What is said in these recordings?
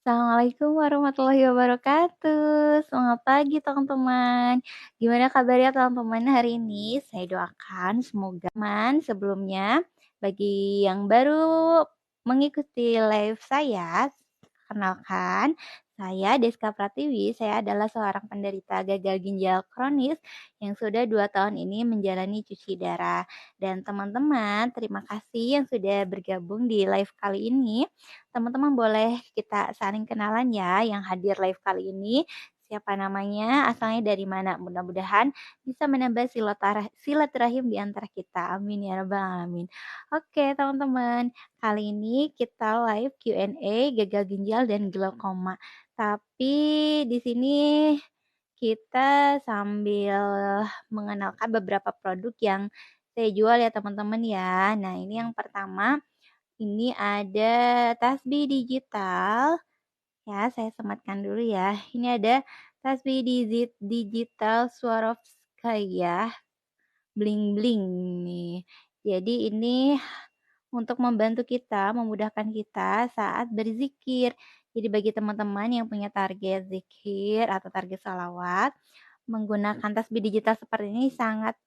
Assalamualaikum warahmatullahi wabarakatuh. Selamat pagi teman-teman. Gimana kabarnya teman-teman hari ini? Saya doakan semoga aman sebelumnya. Bagi yang baru mengikuti live saya, kenalkan saya Deska Pratiwi. Saya adalah seorang penderita gagal ginjal kronis yang sudah 2 tahun ini menjalani cuci darah. Dan teman-teman, terima kasih yang sudah bergabung di live kali ini. Teman-teman boleh kita saling kenalan ya yang hadir live kali ini. Siapa namanya, asalnya dari mana. Mudah-mudahan bisa menambah silaturahim di antara kita. Amin ya rabbal alamin. Oke teman-teman, kali ini kita live Q&A gagal ginjal dan glaukoma. Tapi di sini kita sambil mengenalkan beberapa produk yang saya jual ya teman-teman ya. Nah ini yang pertama ini ada tasbih digital, ya saya sematkan dulu ya. Ini ada tasbih digital Swarovskaya bling bling nih. Jadi ini untuk membantu kita, memudahkan kita saat berzikir. Jadi bagi teman-teman yang punya target zikir atau target salawat, menggunakan tasbih digital seperti ini sangat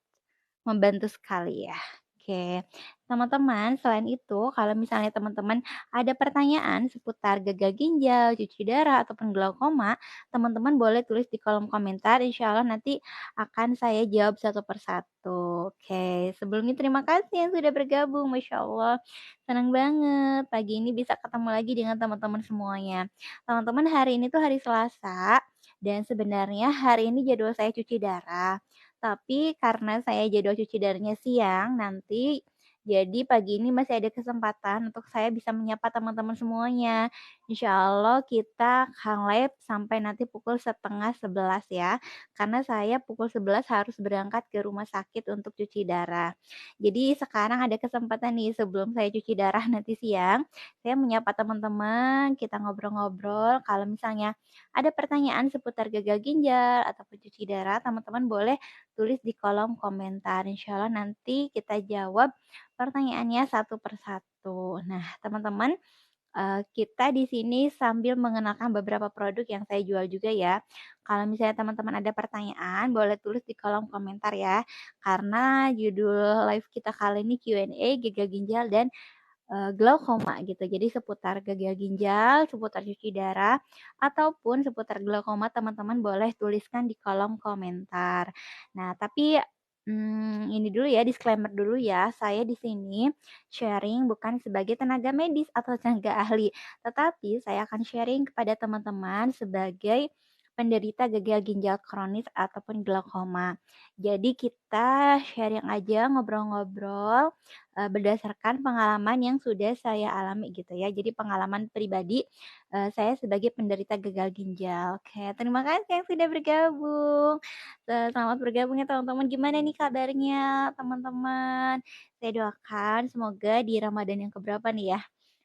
membantu sekali ya. Oke, teman-teman selain itu kalau misalnya teman-teman ada pertanyaan seputar gagal ginjal, cuci darah, ataupun glaukoma, teman-teman boleh tulis di kolom komentar, insya Allah nanti akan saya jawab satu persatu. Oke, sebelumnya terima kasih yang sudah bergabung, Masya Allah. Senang banget pagi ini bisa ketemu lagi dengan teman-teman semuanya. Teman-teman hari ini tuh hari Selasa, dan sebenarnya hari ini jadwal saya cuci darah. Tapi karena saya jadwal cuci darahnya siang nanti, jadi pagi ini masih ada kesempatan untuk saya bisa menyapa teman-teman semuanya. Insya Allah kita akan live sampai nanti pukul setengah 11 ya. Karena saya pukul 11 harus berangkat ke rumah sakit untuk cuci darah. Jadi sekarang ada kesempatan nih sebelum saya cuci darah nanti siang, saya menyapa teman-teman, kita ngobrol-ngobrol. Kalau misalnya ada pertanyaan seputar gagal ginjal ataupun cuci darah, teman-teman boleh tulis di kolom komentar. Insya Allah nanti kita jawab pertanyaannya satu persatu. Nah, teman-teman, kita di sini sambil mengenalkan beberapa produk yang saya jual juga ya. Kalau misalnya teman-teman ada pertanyaan, boleh tulis di kolom komentar ya. Karena judul live kita kali ini Q&A gagal ginjal dan glaukoma gitu. Jadi seputar gagal ginjal, seputar cuci darah, ataupun seputar glaukoma teman-teman boleh tuliskan di kolom komentar. Nah, tapi ini dulu ya, disclaimer dulu ya. Saya di sini sharing bukan sebagai tenaga medis atau tenaga ahli, tetapi saya akan sharing kepada teman-teman sebagai penderita gagal ginjal kronis ataupun glaukoma. Jadi kita sharing aja, ngobrol-ngobrol berdasarkan pengalaman yang sudah saya alami gitu ya. Jadi pengalaman pribadi, saya sebagai penderita gagal ginjal. Oke, terima kasih yang sudah bergabung. Selamat bergabung ya teman-teman. Gimana nih kabarnya teman-teman? Saya doakan semoga di Ramadan yang keberapa nih ya,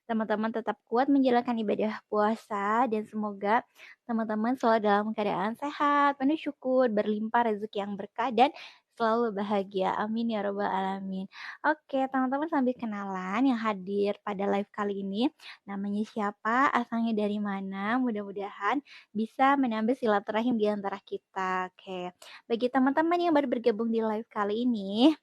teman-teman tetap kuat menjalankan ibadah puasa dan semoga teman-teman selalu dalam keadaan sehat, penuh syukur, berlimpah rezeki yang berkah dan selalu bahagia. Amin ya robbal alamin. Oke, teman-teman sambil kenalan yang hadir pada live kali ini, namanya siapa, asalnya dari mana, mudah-mudahan bisa menambah silaturahim di antara kita. Oke, bagi teman-teman yang baru bergabung di live kali ini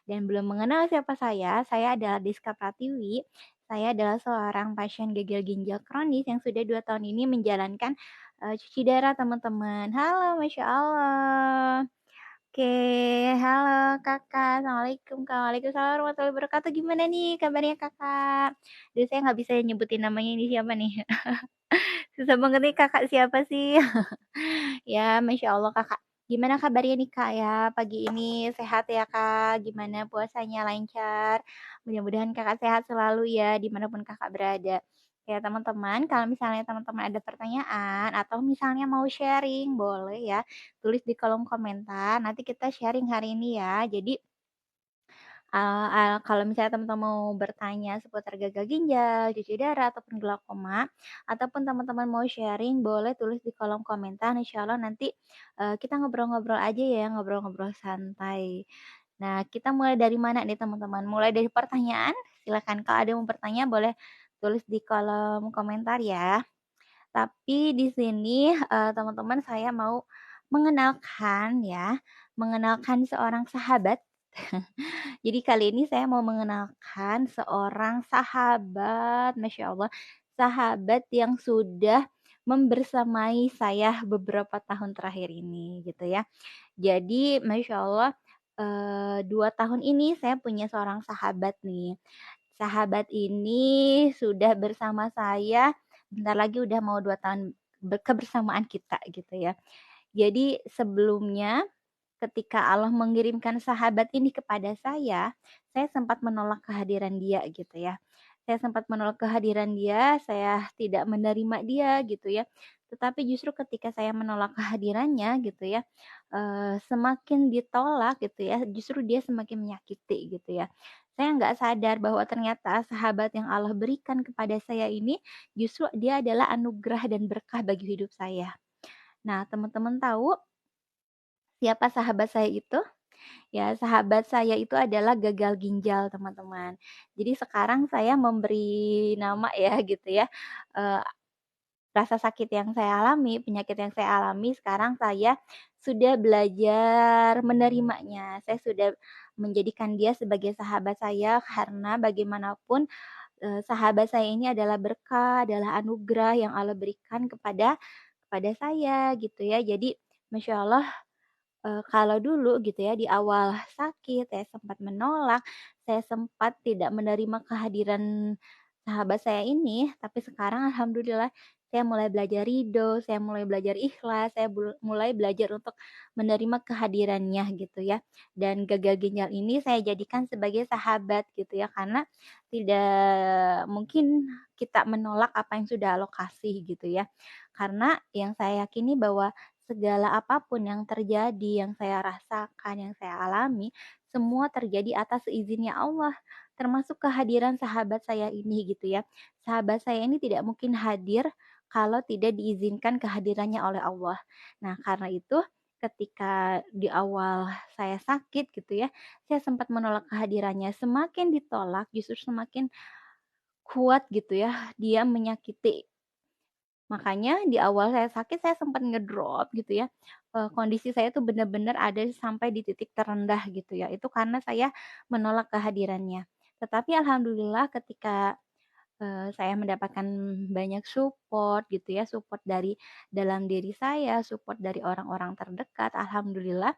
dan belum mengenal siapa saya adalah Diska Pratiwi. Saya adalah seorang pasien gagal ginjal kronis yang sudah 2 tahun ini menjalankan cuci darah teman-teman. Halo, Masya Allah. Oke, halo Kakak, Assalamualaikum Kak, waalaikumsalam warahmatullahi wabarakatuh, gimana nih kabarnya Kakak? Duh saya nggak bisa nyebutin namanya ini siapa nih, susah banget nih Kakak siapa sih? Ya Masya Allah Kakak, gimana kabarnya nih Kak ya, pagi ini sehat ya Kak? Gimana puasanya lancar? Mudah-mudahan Kakak sehat selalu ya, dimanapun Kakak berada. Ya teman-teman, kalau misalnya teman-teman ada pertanyaan atau misalnya mau sharing, boleh ya tulis di kolom komentar, nanti kita sharing hari ini ya. Jadi kalau misalnya teman-teman mau bertanya seputar gagal ginjal, cuci darah, ataupun glaukoma, ataupun teman-teman mau sharing, boleh tulis di kolom komentar. Insya Allah nanti kita ngobrol-ngobrol aja ya, ngobrol-ngobrol santai. Nah, kita mulai dari mana nih teman-teman? Mulai dari pertanyaan? Silakan kalau ada yang mau bertanya boleh tulis di kolom komentar ya. Tapi di sini, teman-teman saya mau mengenalkan ya, mengenalkan seorang sahabat. Jadi kali ini saya mau mengenalkan seorang sahabat, Masya Allah, sahabat yang sudah membersamai saya beberapa tahun terakhir ini gitu ya. Jadi Masya Allah, 2 tahun ini saya punya seorang sahabat nih. Sahabat ini sudah bersama saya, bentar lagi udah mau 2 tahun kebersamaan kita gitu ya. Jadi sebelumnya ketika Allah mengirimkan sahabat ini kepada saya sempat menolak kehadiran dia gitu ya. Saya sempat menolak kehadiran dia, saya tidak menerima dia gitu ya. Tetapi justru ketika saya menolak kehadirannya gitu ya, semakin ditolak gitu ya, justru dia semakin menyakiti gitu ya. Saya nggak sadar bahwa ternyata sahabat yang Allah berikan kepada saya ini justru dia adalah anugerah dan berkah bagi hidup saya. Nah, teman-teman tahu siapa sahabat saya itu? Ya, sahabat saya itu adalah gagal ginjal, teman-teman. Jadi sekarang saya memberi nama ya gitu ya, eee, rasa sakit yang saya alami, penyakit yang saya alami, sekarang saya sudah belajar menerimanya. Saya sudah menjadikan dia sebagai sahabat saya karena bagaimanapun, sahabat saya ini adalah berkah, adalah anugerah yang Allah berikan kepada saya gitu ya. Jadi Masya Allah, kalau dulu gitu ya, di awal sakit, saya sempat menolak, saya sempat tidak menerima kehadiran sahabat saya ini, tapi sekarang alhamdulillah saya mulai belajar ridho, saya mulai belajar ikhlas, saya mulai belajar untuk menerima kehadirannya gitu ya. Dan gagal ginjal ini saya jadikan sebagai sahabat gitu ya, karena tidak mungkin kita menolak apa yang sudah Allah kasih gitu ya. Karena yang saya yakini bahwa segala apapun yang terjadi, yang saya rasakan, yang saya alami, semua terjadi atas izinnya Allah, termasuk kehadiran sahabat saya ini gitu ya. Sahabat saya ini tidak mungkin hadir kalau tidak diizinkan kehadirannya oleh Allah. Nah, karena itu ketika di awal saya sakit gitu ya, saya sempat menolak kehadirannya. Semakin ditolak justru semakin kuat gitu ya, dia menyakiti. Makanya di awal saya sakit saya sempat ngedrop gitu ya, kondisi saya tuh benar-benar ada sampai di titik terendah gitu ya, itu karena saya menolak kehadirannya. Tetapi alhamdulillah ketika, saya mendapatkan banyak support gitu ya, support dari dalam diri saya, support dari orang-orang terdekat, alhamdulillah,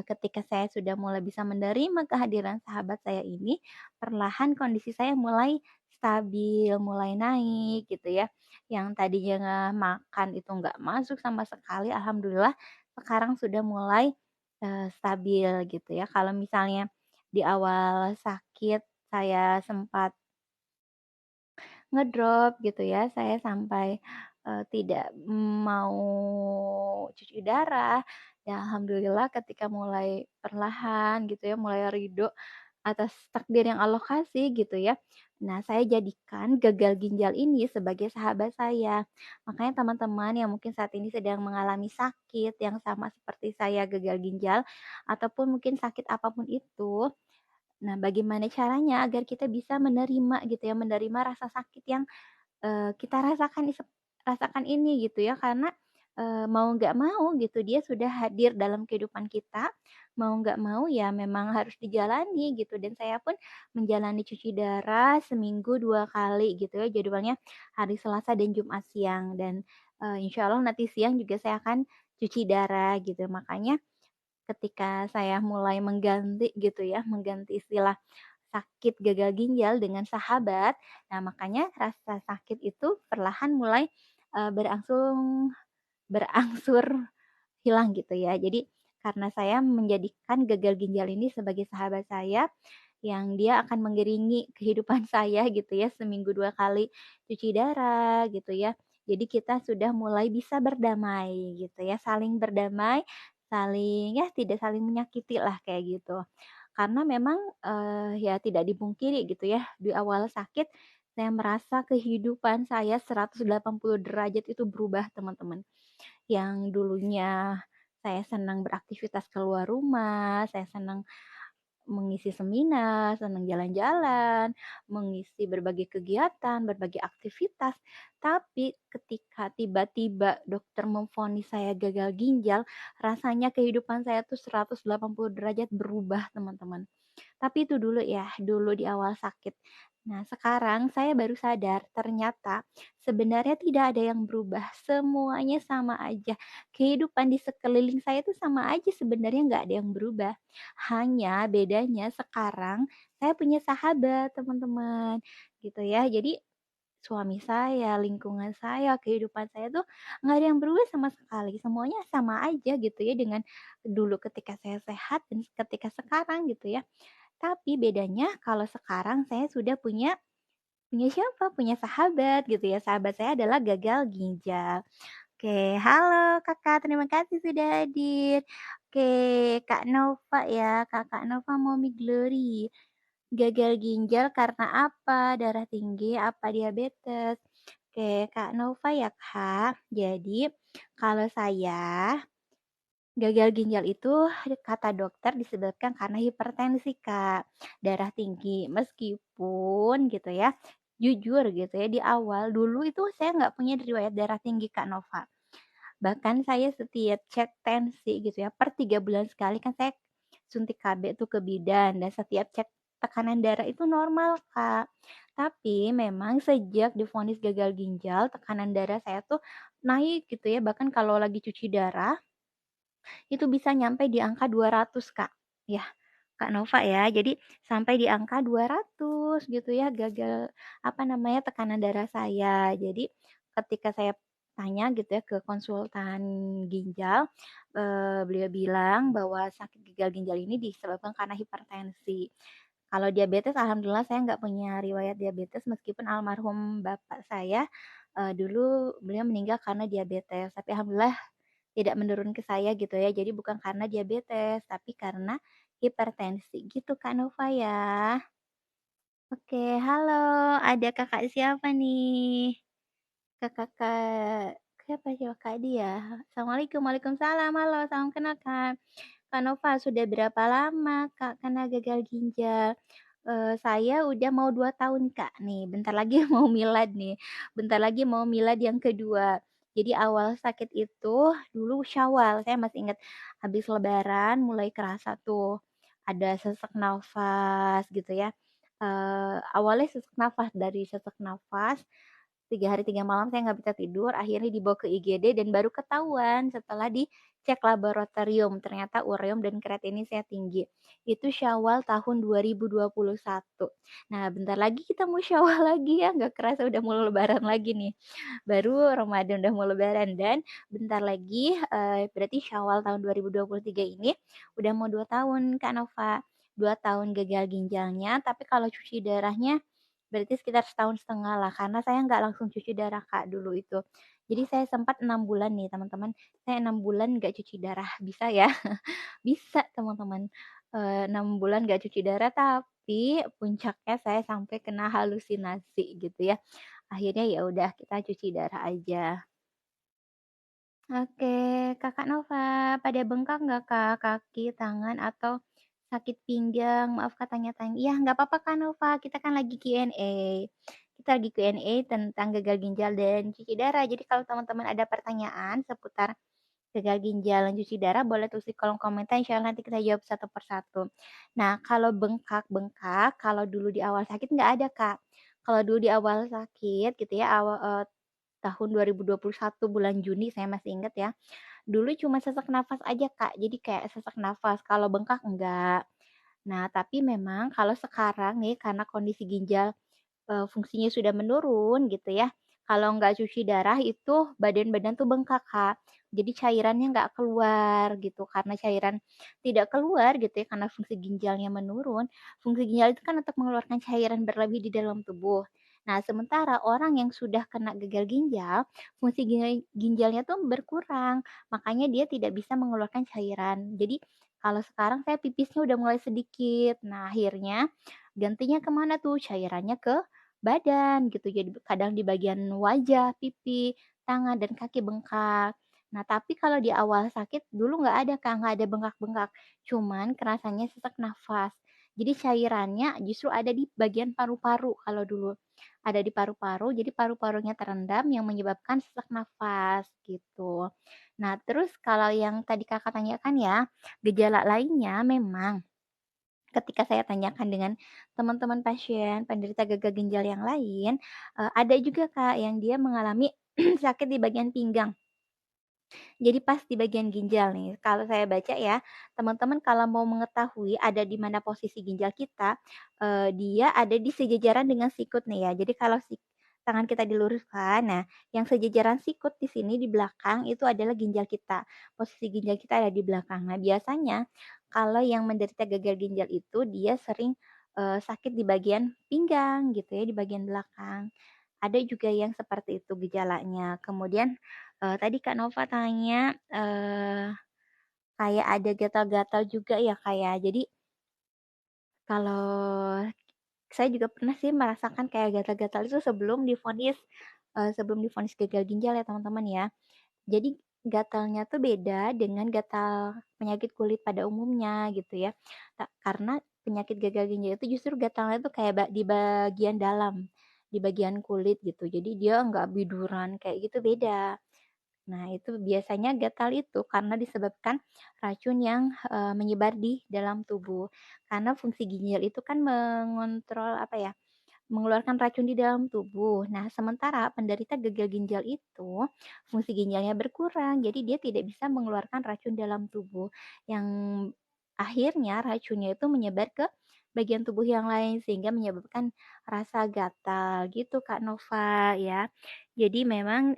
ketika saya sudah mulai bisa menerima kehadiran sahabat saya ini, perlahan kondisi saya mulai stabil, mulai naik gitu ya. Yang tadinya makan itu nggak masuk sama sekali, alhamdulillah sekarang sudah mulai, stabil gitu ya. Kalau misalnya di awal sakit saya sempat ngedrop gitu ya, saya sampai, tidak mau cuci darah, ya alhamdulillah ketika mulai perlahan gitu ya, mulai ridho atas takdir yang Allah kasih gitu ya. Nah, saya jadikan gagal ginjal ini sebagai sahabat saya. Makanya teman-teman yang mungkin saat ini sedang mengalami sakit yang sama seperti saya gagal ginjal ataupun mungkin sakit apapun itu, nah bagaimana caranya agar kita bisa menerima gitu ya, menerima rasa sakit yang kita rasakan ini gitu ya karena, mau nggak mau gitu dia sudah hadir dalam kehidupan kita, mau nggak mau ya memang harus dijalani gitu dan saya pun menjalani cuci darah seminggu 2 kali gitu ya jadwalnya hari Selasa dan Jumat siang dan, insya Allah nanti siang juga saya akan cuci darah gitu. Makanya ketika saya mulai mengganti gitu ya, mengganti istilah sakit gagal ginjal dengan sahabat. Nah, makanya rasa sakit itu perlahan mulai, berangsur hilang gitu ya. Jadi karena saya menjadikan gagal ginjal ini sebagai sahabat saya, yang dia akan mengiringi kehidupan saya gitu ya, seminggu 2 kali cuci darah gitu ya. Jadi kita sudah mulai bisa berdamai gitu ya, saling berdamai, saling ya tidak saling menyakiti lah kayak gitu. Karena memang, ya tidak dipungkiri gitu ya, di awal sakit saya merasa kehidupan saya 180 derajat itu berubah teman-teman. Yang dulunya saya senang beraktivitas keluar rumah, saya senang mengisi seminar, senang jalan-jalan, mengisi berbagai kegiatan, berbagai aktivitas. Tapi ketika tiba-tiba dokter memvonis saya gagal ginjal, rasanya kehidupan saya tuh 180 derajat berubah, teman-teman. Tapi itu dulu ya, dulu di awal sakit. Nah, sekarang saya baru sadar ternyata sebenarnya tidak ada yang berubah, semuanya sama aja. Kehidupan di sekeliling saya itu sama aja sebenarnya nggak ada yang berubah. Hanya bedanya sekarang saya punya sahabat, teman-teman, gitu ya. Jadi suami saya, lingkungan saya, kehidupan saya tuh nggak ada yang berubah sama sekali. Semuanya sama aja gitu ya dengan dulu ketika saya sehat dan ketika sekarang gitu ya. Tapi bedanya kalau sekarang saya sudah punya punya siapa? Punya sahabat gitu ya. Sahabat saya adalah gagal ginjal. Oke, halo Kakak, terima kasih sudah hadir. Oke, Kak Nova ya, Kakak Nova Mommy Glory. Gagal ginjal karena apa? Darah tinggi, apa diabetes? Oke, Kak Nova ya Kak. Jadi, kalau saya gagal ginjal itu kata dokter disebabkan karena hipertensi, Kak, darah tinggi. Meskipun gitu ya, jujur gitu ya, di awal dulu itu saya nggak punya riwayat darah tinggi, Kak Nova. Bahkan saya setiap cek tensi gitu ya, per 3 bulan sekali kan saya suntik KB tuh ke bidan dan setiap cek tekanan darah itu normal, Kak. Tapi memang sejak divonis gagal ginjal, tekanan darah saya tuh naik gitu ya, bahkan kalau lagi cuci darah itu bisa nyampe di angka 200, Kak. Ya, Kak Nova ya. Jadi sampai di angka 200 gitu ya gagal apa namanya tekanan darah saya. Jadi ketika saya tanya gitu ya ke konsultan ginjal, beliau bilang bahwa sakit gagal ginjal ini disebabkan karena hipertensi. Kalau diabetes alhamdulillah saya nggak punya riwayat diabetes meskipun almarhum bapak saya, dulu beliau meninggal karena diabetes. Tapi alhamdulillah tidak menurun ke saya gitu ya. Jadi bukan karena diabetes, tapi karena hipertensi gitu Kak Nova ya. Oke, halo, ada Kakak siapa nih? Kakak siapa Kak dia? Assalamualaikum, waalaikumsalam, halo, salam kenal Kak. Kak Nova, sudah berapa lama Kak kena gagal ginjal? Saya udah mau 2 tahun Kak nih, bentar lagi mau milad nih, bentar lagi mau milad yang kedua. Jadi awal sakit itu dulu Syawal, saya masih ingat habis lebaran mulai kerasa tuh ada sesak nafas gitu ya. Awalnya sesak nafas, dari sesak nafas 3 hari 3 malam saya nggak bisa tidur, akhirnya dibawa ke IGD dan baru ketahuan setelah dicek laboratorium, ternyata ureum dan kreatinine saya tinggi. Itu Syawal tahun 2021. Nah, bentar lagi kita mau Syawal lagi ya, nggak kerasa udah mau lebaran lagi nih. Baru Ramadan udah mau lebaran dan bentar lagi, berarti Syawal tahun 2023 ini udah mau 2 tahun Kak Nova. 2 tahun gagal ginjalnya, tapi kalau cuci darahnya berarti sekitar setahun setengah lah, karena saya nggak langsung cuci darah Kak dulu itu. Jadi saya sempat 6 bulan nih teman-teman, saya 6 bulan nggak cuci darah, bisa ya? Bisa teman-teman, 6 bulan nggak cuci darah, tapi puncaknya saya sampai kena halusinasi gitu ya. Akhirnya ya udah kita cuci darah aja. Oke, Kakak Nova, pada bengkak nggak Kak kaki, tangan, atau sakit pinggang? Maaf Kak tanya-tanya. Iya nggak apa-apa Kak Nova, kita kan lagi Q&A. Kita lagi Q&A tentang gagal ginjal dan cuci darah. Jadi kalau teman-teman ada pertanyaan seputar gagal ginjal dan cuci darah, boleh tulis di kolom komentar, insya Allah nanti kita jawab satu persatu. Nah, kalau bengkak-bengkak, kalau dulu di awal sakit nggak ada Kak. Kalau dulu di awal sakit gitu ya, tahun 2021 bulan Juni saya masih ingat ya. Dulu cuma sesak nafas aja, Kak. Jadi kayak sesak nafas, kalau bengkak enggak. Nah, tapi memang kalau sekarang nih karena kondisi ginjal fungsinya sudah menurun gitu ya, kalau nggak cuci darah itu badan-badan tuh bengkak, Kak. Jadi cairannya nggak keluar gitu, karena cairan tidak keluar gitu ya, karena fungsi ginjalnya menurun. Fungsi ginjal itu kan untuk mengeluarkan cairan berlebih di dalam tubuh. Nah, sementara orang yang sudah kena gagal ginjal, fungsi ginjalnya tuh berkurang, makanya dia tidak bisa mengeluarkan cairan. Jadi kalau sekarang saya pipisnya udah mulai sedikit. Nah, akhirnya gantinya kemana tuh? Cairannya ke badan gitu, jadi kadang di bagian wajah, pipi, tangan, dan kaki bengkak. Nah, tapi kalau di awal sakit dulu nggak ada Kak, nggak ada bengkak-bengkak, cuman kerasanya sesak nafas. Jadi cairannya justru ada di bagian paru-paru kalau dulu. Ada di paru-paru, jadi paru-parunya terendam yang menyebabkan sesak nafas gitu. Nah, terus kalau yang tadi Kakak tanyakan ya, gejala lainnya memang ketika saya tanyakan dengan teman-teman pasien penderita gagal ginjal yang lain, ada juga Kak yang dia mengalami sakit di bagian pinggang. Jadi pas di bagian ginjal nih, kalau saya baca ya, teman-teman kalau mau mengetahui ada di mana posisi ginjal kita, dia ada di sejajaran dengan sikut nih ya. Jadi kalau tangan kita diluruskan, nah yang sejajaran sikut di sini di belakang itu adalah ginjal kita. Posisi ginjal kita ada di belakang. Nah biasanya kalau yang menderita gagal ginjal itu dia sering, sakit di bagian pinggang gitu ya, di bagian belakang. Ada juga yang seperti itu gejalanya. Kemudian, tadi Kak Nova tanya, kayak ada gatal-gatal juga ya, Kak, ya. Jadi kalau saya juga pernah sih merasakan kayak gatal-gatal itu sebelum divonis gagal ginjal ya teman-teman ya. Jadi gatalnya tuh beda dengan gatal penyakit kulit pada umumnya gitu ya. Karena penyakit gagal ginjal itu justru gatalnya tuh kayak di bagian dalam, di bagian kulit gitu. Jadi dia nggak biduran kayak gitu beda. Nah, itu biasanya gatal itu karena disebabkan racun yang menyebar di dalam tubuh. Karena fungsi ginjal itu kan mengontrol apa ya? Mengeluarkan racun di dalam tubuh. Nah, sementara penderita gagal ginjal itu fungsi ginjalnya berkurang, jadi dia tidak bisa mengeluarkan racun dalam tubuh yang akhirnya racunnya itu menyebar ke bagian tubuh yang lain sehingga menyebabkan rasa gatal gitu Kak Nova ya. Jadi memang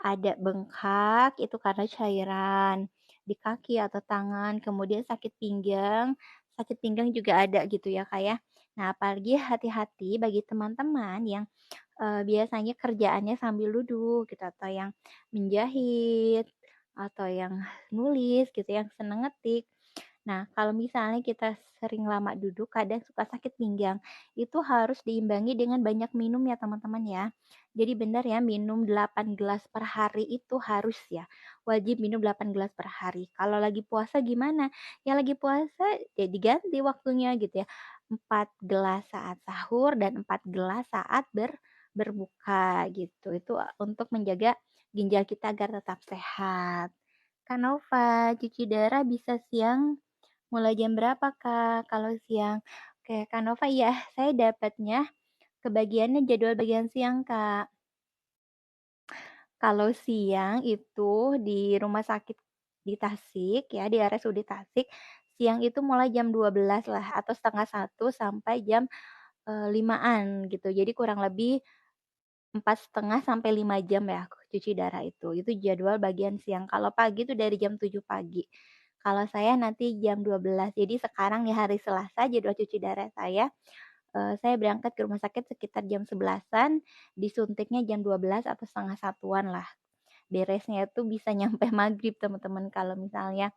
ada bengkak itu karena cairan di kaki atau tangan, kemudian sakit pinggang juga ada gitu ya, Kak, ya. Nah, apalagi hati-hati bagi teman-teman yang, biasanya kerjaannya sambil duduk gitu, atau yang menjahit, atau yang nulis gitu, yang seneng ngetik. Nah, kalau misalnya kita sering lama duduk, kadang suka sakit pinggang. Itu harus diimbangi dengan banyak minum ya teman-teman ya. Jadi benar ya, minum 8 gelas per hari itu harus ya. Wajib minum 8 gelas per hari. Kalau lagi puasa gimana? Ya lagi puasa ya diganti waktunya gitu ya. 4 gelas saat sahur dan 4 gelas saat berbuka gitu. Itu untuk menjaga ginjal kita agar tetap sehat. Kanova, cuci darah bisa siang mulai jam berapa, Kak, kalau siang? Oke, Kak Nova, iya, saya dapatnya kebagiannya jadwal bagian siang, Kak. Kalau siang itu di rumah sakit di Tasik ya, di RSUD Tasik, siang itu mulai jam 12 lah atau setengah satu sampai jam 5-an gitu. Jadi kurang lebih 4,5 sampai 5 jam ya cuci darah itu. Itu jadwal bagian siang. Kalau pagi itu dari jam 7 pagi. Kalau saya nanti jam 12. Jadi sekarang di hari Selasa jadwal cuci darah saya berangkat ke rumah sakit sekitar jam 11-an, disuntiknya jam 12 atau setengah satuan lah. Beresnya itu bisa nyampe maghrib teman-teman kalau misalnya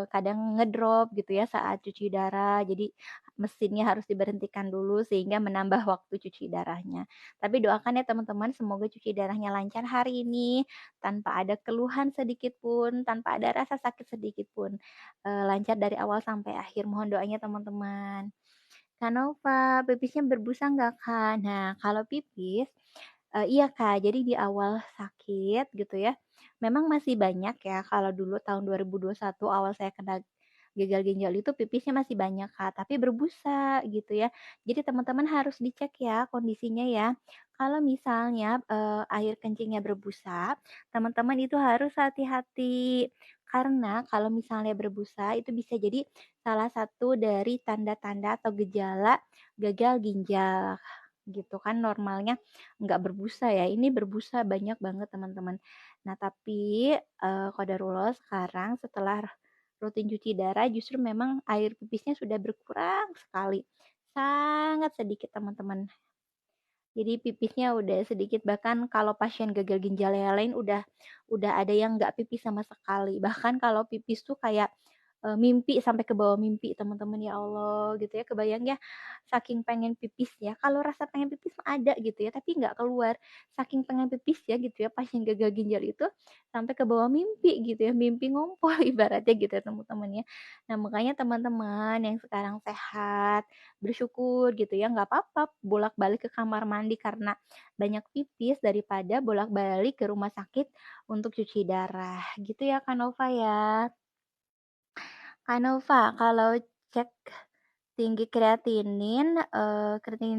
kadang ngedrop gitu ya saat cuci darah, jadi mesinnya harus diberhentikan dulu sehingga menambah waktu cuci darahnya. Tapi doakan ya teman-teman semoga cuci darahnya lancar hari ini tanpa ada keluhan sedikit pun, tanpa ada rasa sakit sedikit pun, lancar dari awal sampai akhir. Mohon doanya teman-teman. Kak Nova, pipisnya berbusa nggak Kak? Nah, kalau pipis, iya Kak, jadi di awal sakit gitu ya, memang masih banyak ya, kalau dulu tahun 2021 awal saya kena gagal ginjal itu pipisnya masih banyak Kak, tapi berbusa gitu ya. Jadi teman-teman harus dicek ya kondisinya ya. Kalau misalnya, air kencingnya berbusa, teman-teman itu harus hati-hati. Karena kalau misalnya berbusa itu bisa jadi salah satu dari tanda-tanda atau gejala gagal ginjal gitu kan normalnya nggak berbusa ya, ini berbusa banyak banget teman-teman. Nah tapi, qadarullah sekarang setelah rutin cuci darah justru memang air pipisnya sudah berkurang sekali, sangat sedikit teman-teman. Jadi pipisnya udah sedikit, bahkan kalau pasien gagal ginjal yang lain udah ada yang nggak pipis sama sekali. Bahkan kalau pipis tuh kayak mimpi sampai ke bawah mimpi teman-teman, ya Allah gitu ya, kebayang ya, saking pengen pipis ya, kalau rasa pengen pipis mah ada gitu ya, tapi nggak keluar, saking pengen pipis ya gitu ya, pasien gagal ginjal itu sampai ke bawah mimpi gitu ya, mimpi ngompol ibaratnya gitu ya teman-teman ya. Nah makanya teman-teman yang sekarang sehat, bersyukur gitu ya, nggak apa-apa bolak-balik ke kamar mandi karena banyak pipis daripada bolak-balik ke rumah sakit untuk cuci darah, gitu ya Kak Nova ya. Kak Nova, kalau cek tinggi kreatinin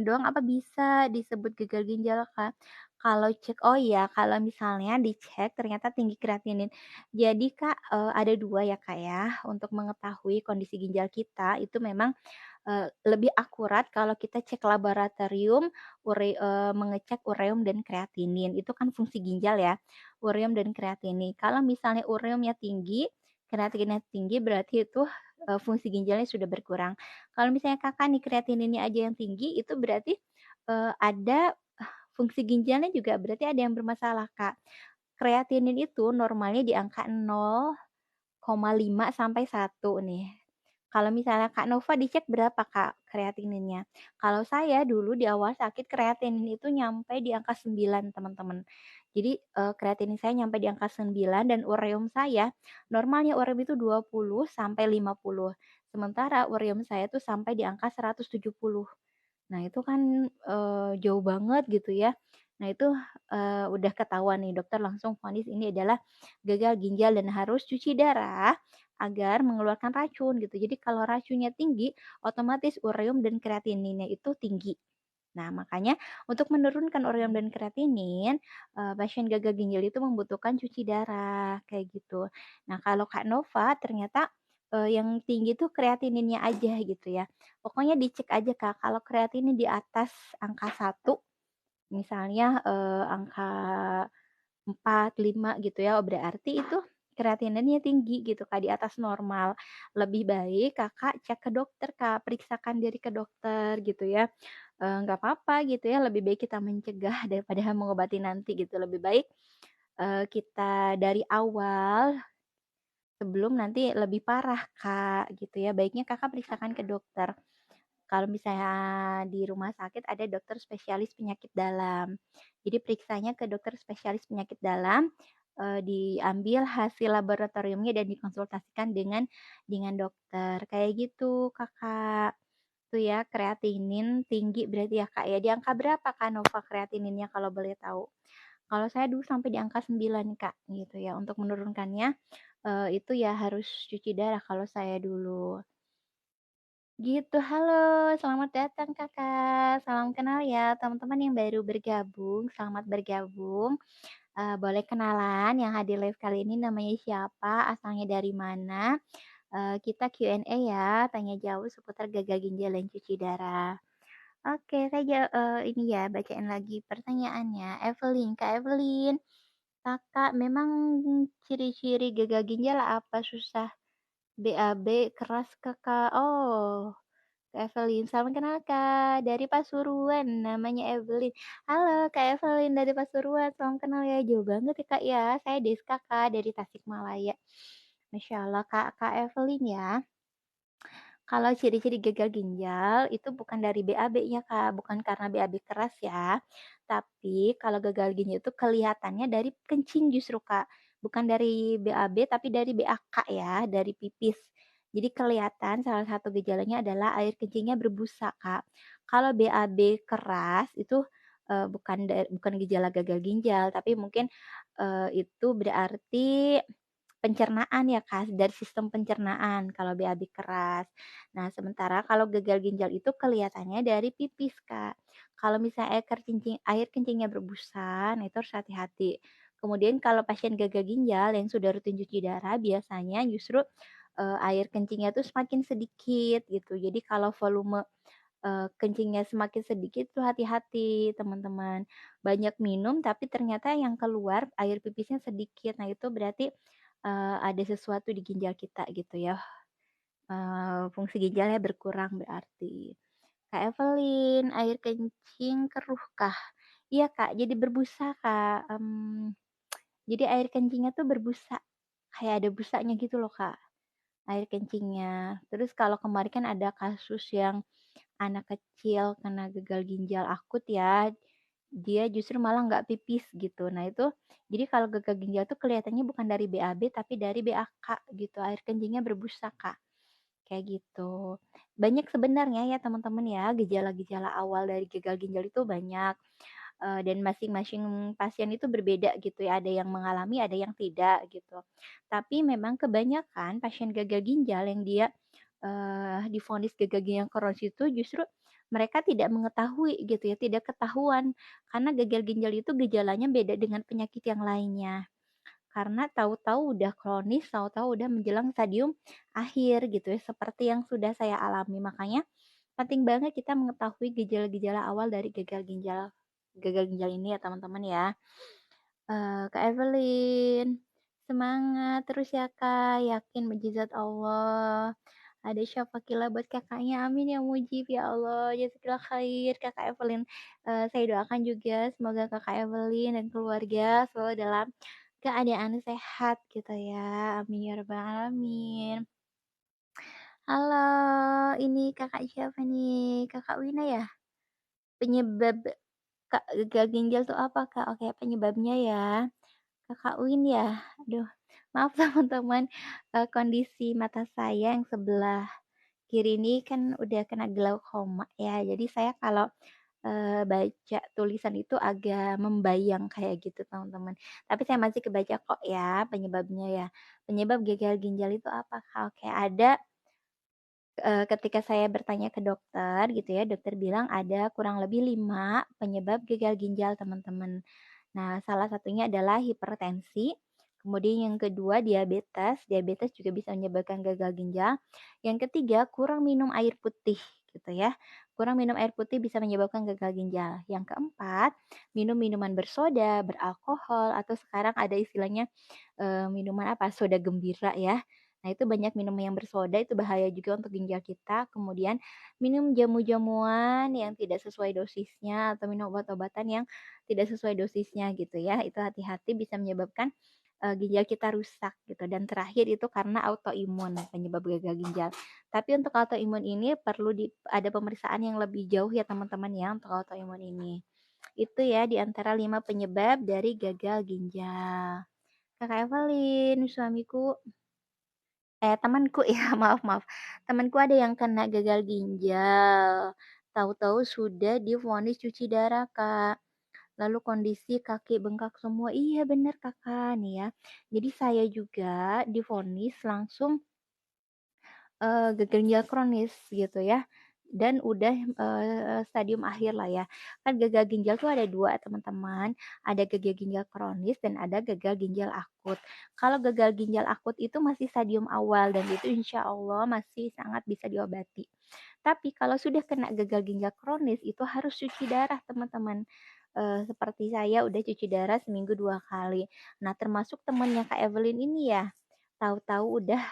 doang apa bisa disebut gagal ginjal, Kak? Kalau cek oh iya, kalau misalnya dicek ternyata tinggi kreatinin. Jadi Kak, ada 2 ya, Kak, ya, untuk mengetahui kondisi ginjal kita itu memang lebih akurat kalau kita cek laboratorium mengecek ureum dan kreatinin, itu kan fungsi ginjal ya, ureum dan kreatinin. Kalau misalnya ureumnya tinggi, kreatininnya tinggi berarti itu, fungsi ginjalnya sudah berkurang. Kalau misalnya Kakak nih kreatininnya aja yang tinggi, itu berarti, ada fungsi ginjalnya juga berarti ada yang bermasalah, Kak. Kreatinin itu normalnya di angka 0,5 sampai 1 nih. Kalau misalnya Kak Nova dicek berapa Kak kreatininnya? Kalau saya dulu di awal sakit kreatinin itu nyampe di angka 9 teman-teman. Jadi, kreatinin saya nyampe di angka 9 dan ureum saya, normalnya ureum itu 20 sampai 50. Sementara ureum saya tuh sampai di angka 170. Nah itu kan, jauh banget gitu ya. Nah itu, udah ketahuan nih dokter langsung vonis ini adalah gagal ginjal dan harus cuci darah agar mengeluarkan racun gitu. Jadi kalau racunnya tinggi, otomatis ureum dan kreatininnya itu tinggi. Nah makanya untuk menurunkan ureum dan kreatinin, pasien gagal ginjal itu membutuhkan cuci darah, kayak gitu. Nah kalau Kak Nova ternyata, yang tinggi tuh kreatininnya aja gitu ya. Pokoknya dicek aja Kak, kalau kreatinin di atas angka 1, misalnya, angka 4 5 gitu ya, oh berarti itu kreatininnya tinggi gitu Kak, di atas normal. Lebih baik Kakak cek ke dokter Kak, periksakan diri ke dokter gitu ya. Nggak apa-apa gitu ya, lebih baik kita mencegah daripada mengobati nanti gitu. Lebih baik, kita dari awal sebelum nanti lebih parah Kak, gitu ya. Baiknya Kakak periksakan ke dokter. Kalau misalnya di rumah sakit ada dokter spesialis penyakit dalam. Jadi periksanya ke dokter spesialis penyakit dalam, diambil hasil laboratoriumnya dan dikonsultasikan dengan dokter, kayak gitu Kakak. Tuh ya kreatinin tinggi berarti ya Kak ya, di angka berapa Kak Nova kreatininnya kalau boleh tahu? Kalau saya dulu sampai di angka 9 Kak, gitu ya. Untuk menurunkannya, itu ya harus cuci darah kalau saya dulu. Gitu, halo, selamat datang Kakak, salam kenal ya teman-teman yang baru bergabung, selamat bergabung. Boleh kenalan yang hadir live kali ini namanya siapa, asalnya dari mana, kita Q&A ya, tanya jawab seputar gagal ginjal dan cuci darah. Oke, ini ya bacain lagi pertanyaannya, Evelyn, Kak Evelyn, Kakak memang ciri-ciri gagal ginjal apa? Susah BAB, keras Kakak? Oh. Kak Evelyn, salam kenal Kak, dari Pasuruan, namanya Evelyn. Halo Kak Evelyn dari Pasuruan, salam kenal ya, jauh banget ya Kak ya, saya Deska Kak dari Tasikmalaya. Masya Allah Kak Evelyn ya, kalau ciri-ciri gagal ginjal itu bukan dari BAB-nya Kak, bukan karena BAB keras ya. Tapi kalau gagal ginjal itu kelihatannya dari kencing justru Kak. Bukan dari BAB tapi dari BAK ya, dari pipis. Jadi kelihatan salah satu gejalanya adalah air kencingnya berbusa Kak. Kalau BAB keras itu bukan gejala gagal ginjal, tapi mungkin itu berarti pencernaan ya Kak, dari sistem pencernaan kalau BAB keras. Nah, sementara kalau gagal ginjal itu kelihatannya dari pipis, Kak. Kalau misalnya air kencingnya berbusa, nah itu harus hati-hati. Kemudian kalau pasien gagal ginjal yang sudah rutin cuci darah, biasanya justru air kencingnya tuh semakin sedikit gitu. Jadi kalau volume kencingnya semakin sedikit tuh hati-hati teman-teman. Banyak minum tapi ternyata yang keluar air pipisnya sedikit. Nah, itu berarti ada sesuatu di ginjal kita gitu ya, fungsi ginjalnya berkurang berarti. Kak Evelyn, air kencing keruh kah? Iya Kak, jadi berbusa Kak, jadi air kencingnya tuh berbusa, kayak ada busanya gitu loh Kak. air kencingnya. Terus kalau kemarin kan ada kasus yang anak kecil kena gagal ginjal akut ya, dia justru malah nggak pipis gitu. Nah itu, jadi kalau gagal ginjal tuh kelihatannya bukan dari BAB tapi dari BAK gitu, air kencingnya berbusa, Kak, kayak gitu. Banyak sebenarnya ya teman-teman ya, gejala-gejala awal dari gagal ginjal itu banyak, dan masing-masing pasien itu berbeda gitu ya, ada yang mengalami, ada yang tidak gitu. Tapi memang kebanyakan pasien gagal ginjal yang dia, divonis gagal ginjal kronis itu justru mereka tidak mengetahui gitu ya, tidak ketahuan karena gagal ginjal itu gejalanya beda dengan penyakit yang lainnya. Karena tahu-tahu udah kronis, tahu-tahu udah menjelang stadium akhir gitu ya, seperti yang sudah saya alami. Makanya penting banget kita mengetahui gejala-gejala awal dari gagal ginjal ini ya teman-teman ya. Kak Evelyn, semangat terus ya Kak, yakin mukjizat Allah. Ada syafaqillah buat Kakaknya, amin ya mujib ya Allah, jazakallah khair Kakak Evelyn. Saya doakan juga semoga Kakak Evelyn dan keluarga selalu dalam keadaan sehat gitu ya, amin ya rabbal alamin. Halo, ini Kakak siapa nih? Kakak Wina ya? Penyebab Kak gagal ginjal tuh apa Kak? Oke, penyebabnya ya. Kakak Win ya? Aduh, maaf teman-teman, kondisi mata saya yang sebelah kiri ini kan udah kena glaukoma ya. Jadi saya kalau, baca tulisan itu agak membayang kayak gitu teman-teman. Tapi saya masih kebaca kok ya penyebabnya ya. Penyebab gagal ginjal itu apa Kak? Oke, ada, ketika saya bertanya ke dokter gitu ya, dokter bilang ada kurang lebih 5 penyebab gagal ginjal teman-teman. Nah, salah satunya adalah hipertensi, kemudian yang kedua diabetes, diabetes juga bisa menyebabkan gagal ginjal. Yang ketiga, kurang minum air putih gitu ya. Kurang minum air putih bisa menyebabkan gagal ginjal. Yang keempat, minum minuman bersoda, beralkohol atau sekarang ada istilahnya minuman apa, soda gembira ya. Nah, itu banyak minum yang bersoda itu bahaya juga untuk ginjal kita. Kemudian minum jamu-jamuan yang tidak sesuai dosisnya atau minum obat-obatan yang tidak sesuai dosisnya gitu ya. Itu hati-hati bisa menyebabkan ginjal kita rusak gitu. Dan terakhir itu karena autoimun penyebab gagal ginjal. Tapi untuk autoimun ini perlu ada pemeriksaan yang lebih jauh ya teman-teman ya untuk autoimun ini. Itu ya di antara 5 penyebab dari gagal ginjal. Kakak Evelyn, suamiku temanku ya, maaf, temanku ada yang kena gagal ginjal, tahu-tahu sudah divonis cuci darah, Kak. Lalu kondisi kaki bengkak semua. Iya bener Kakak, nih ya. Jadi saya juga divonis langsung gagal ginjal kronis gitu ya, dan udah, stadium akhir lah ya. Kan gagal ginjal tuh ada 2 teman-teman, ada gagal ginjal kronis dan ada gagal ginjal akut. Kalau gagal ginjal akut itu masih stadium awal dan itu insya Allah masih sangat bisa diobati. Tapi kalau sudah kena gagal ginjal kronis itu harus cuci darah teman-teman. Seperti saya udah cuci darah seminggu 2 kali. Nah termasuk temennya Kak Evelyn ini ya, tahu-tahu udah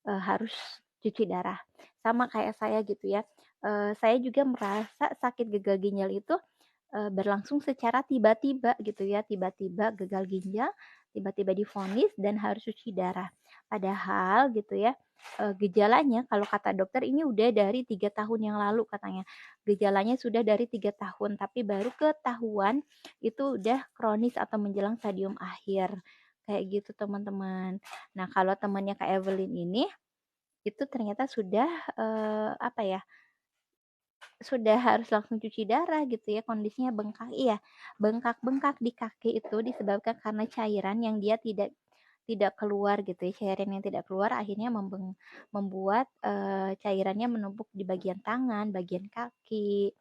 harus cuci darah. Sama kayak saya gitu ya, saya juga merasa sakit gagal ginjal itu, berlangsung secara tiba-tiba gitu ya, tiba-tiba gagal ginjal, tiba-tiba divonis dan harus cuci darah. Padahal gitu ya, gejalanya kalau kata dokter ini udah dari 3 tahun yang lalu katanya. Gejalanya sudah dari 3 tahun, tapi baru ketahuan itu udah kronis atau menjelang stadium akhir, kayak gitu teman-teman. Nah kalau temannya Kak Evelyn ini itu ternyata sudah, apa ya, sudah harus langsung cuci darah gitu ya, kondisinya bengkak iya, bengkak-bengkak di kaki itu disebabkan karena cairan yang dia tidak tidak keluar gitu ya, cairan yang tidak keluar akhirnya membuat, cairannya menumpuk di bagian tangan, bagian kaki,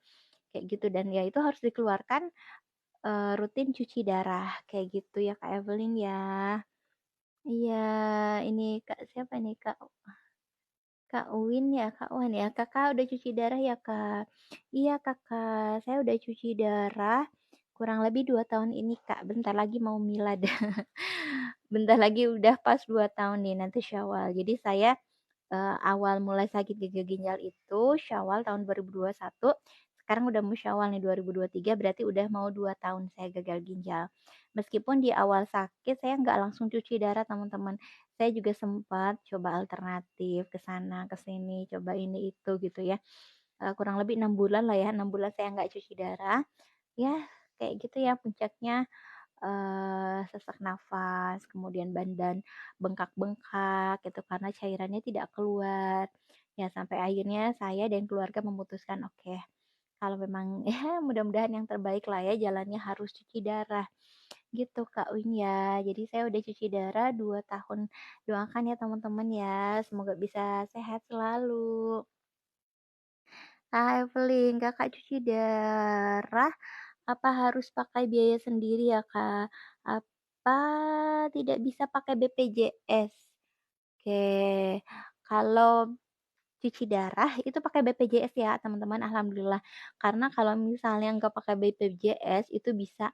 kayak gitu dan ya itu harus dikeluarkan, rutin cuci darah, kayak gitu ya Kak Evelyn ya. Iya, ini Kak siapa nih, Kak? Kak Uwin ya, Kak Wan ya. Kakak udah cuci darah ya, Kak? Iya, Kakak. Saya udah cuci darah kurang lebih 2 tahun ini, Kak. Bentar lagi mau milad. Bentar lagi udah pas 2 tahun nih, nanti Syawal. Jadi saya awal mulai sakit gagal ginjal itu Syawal tahun 2021. sekarang udah mau Syawal nih 2023 berarti udah mau 2 tahun saya gagal ginjal. Meskipun di awal sakit saya nggak langsung cuci darah teman-teman, saya juga sempat coba alternatif ke sana ke sini, coba ini itu gitu ya, kurang lebih 6 bulan lah ya, 6 bulan saya nggak cuci darah, ya kayak gitu ya puncaknya, sesak nafas, kemudian badan bengkak-bengkak gitu karena cairannya tidak keluar. Ya sampai akhirnya saya dan keluarga memutuskan, oke, kalau memang ya mudah-mudahan yang terbaik lah ya jalannya harus cuci darah, gitu Kak Win ya. Jadi saya udah cuci darah 2 tahun, doakan ya teman-teman ya, semoga bisa sehat selalu. Kak Evelyn, Kakak cuci darah apa harus pakai biaya sendiri ya, Kak? Apa tidak bisa pakai BPJS? Oke, kalau cuci darah itu pakai BPJS ya, teman-teman, alhamdulillah. Karena kalau misalnya nggak pakai BPJS itu bisa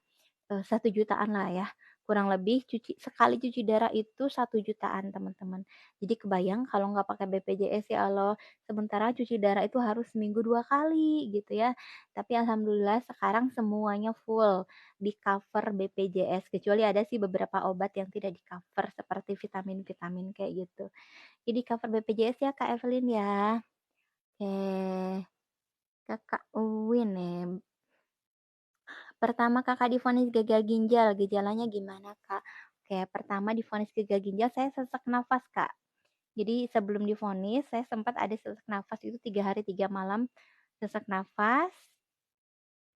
1 jutaan lah ya, kurang lebih sekali cuci darah itu 1 jutaan teman-teman. Jadi kebayang kalau nggak pakai BPJS ya Allah, sementara cuci darah itu harus seminggu 2 kali gitu ya. Tapi alhamdulillah sekarang semuanya full di-cover BPJS, kecuali ada sih beberapa obat yang tidak di-cover seperti vitamin-vitamin kayak gitu. Jadi cover BPJS ya Kak Evelyn ya. Oke, Kakak Uwin nih. Pertama Kakak divonis gagal ginjal, gejalanya gimana, Kak? Oke, pertama divonis gagal ginjal saya sesak nafas, Kak. Jadi sebelum divonis saya sempat ada sesak nafas itu 3 hari 3 malam sesak nafas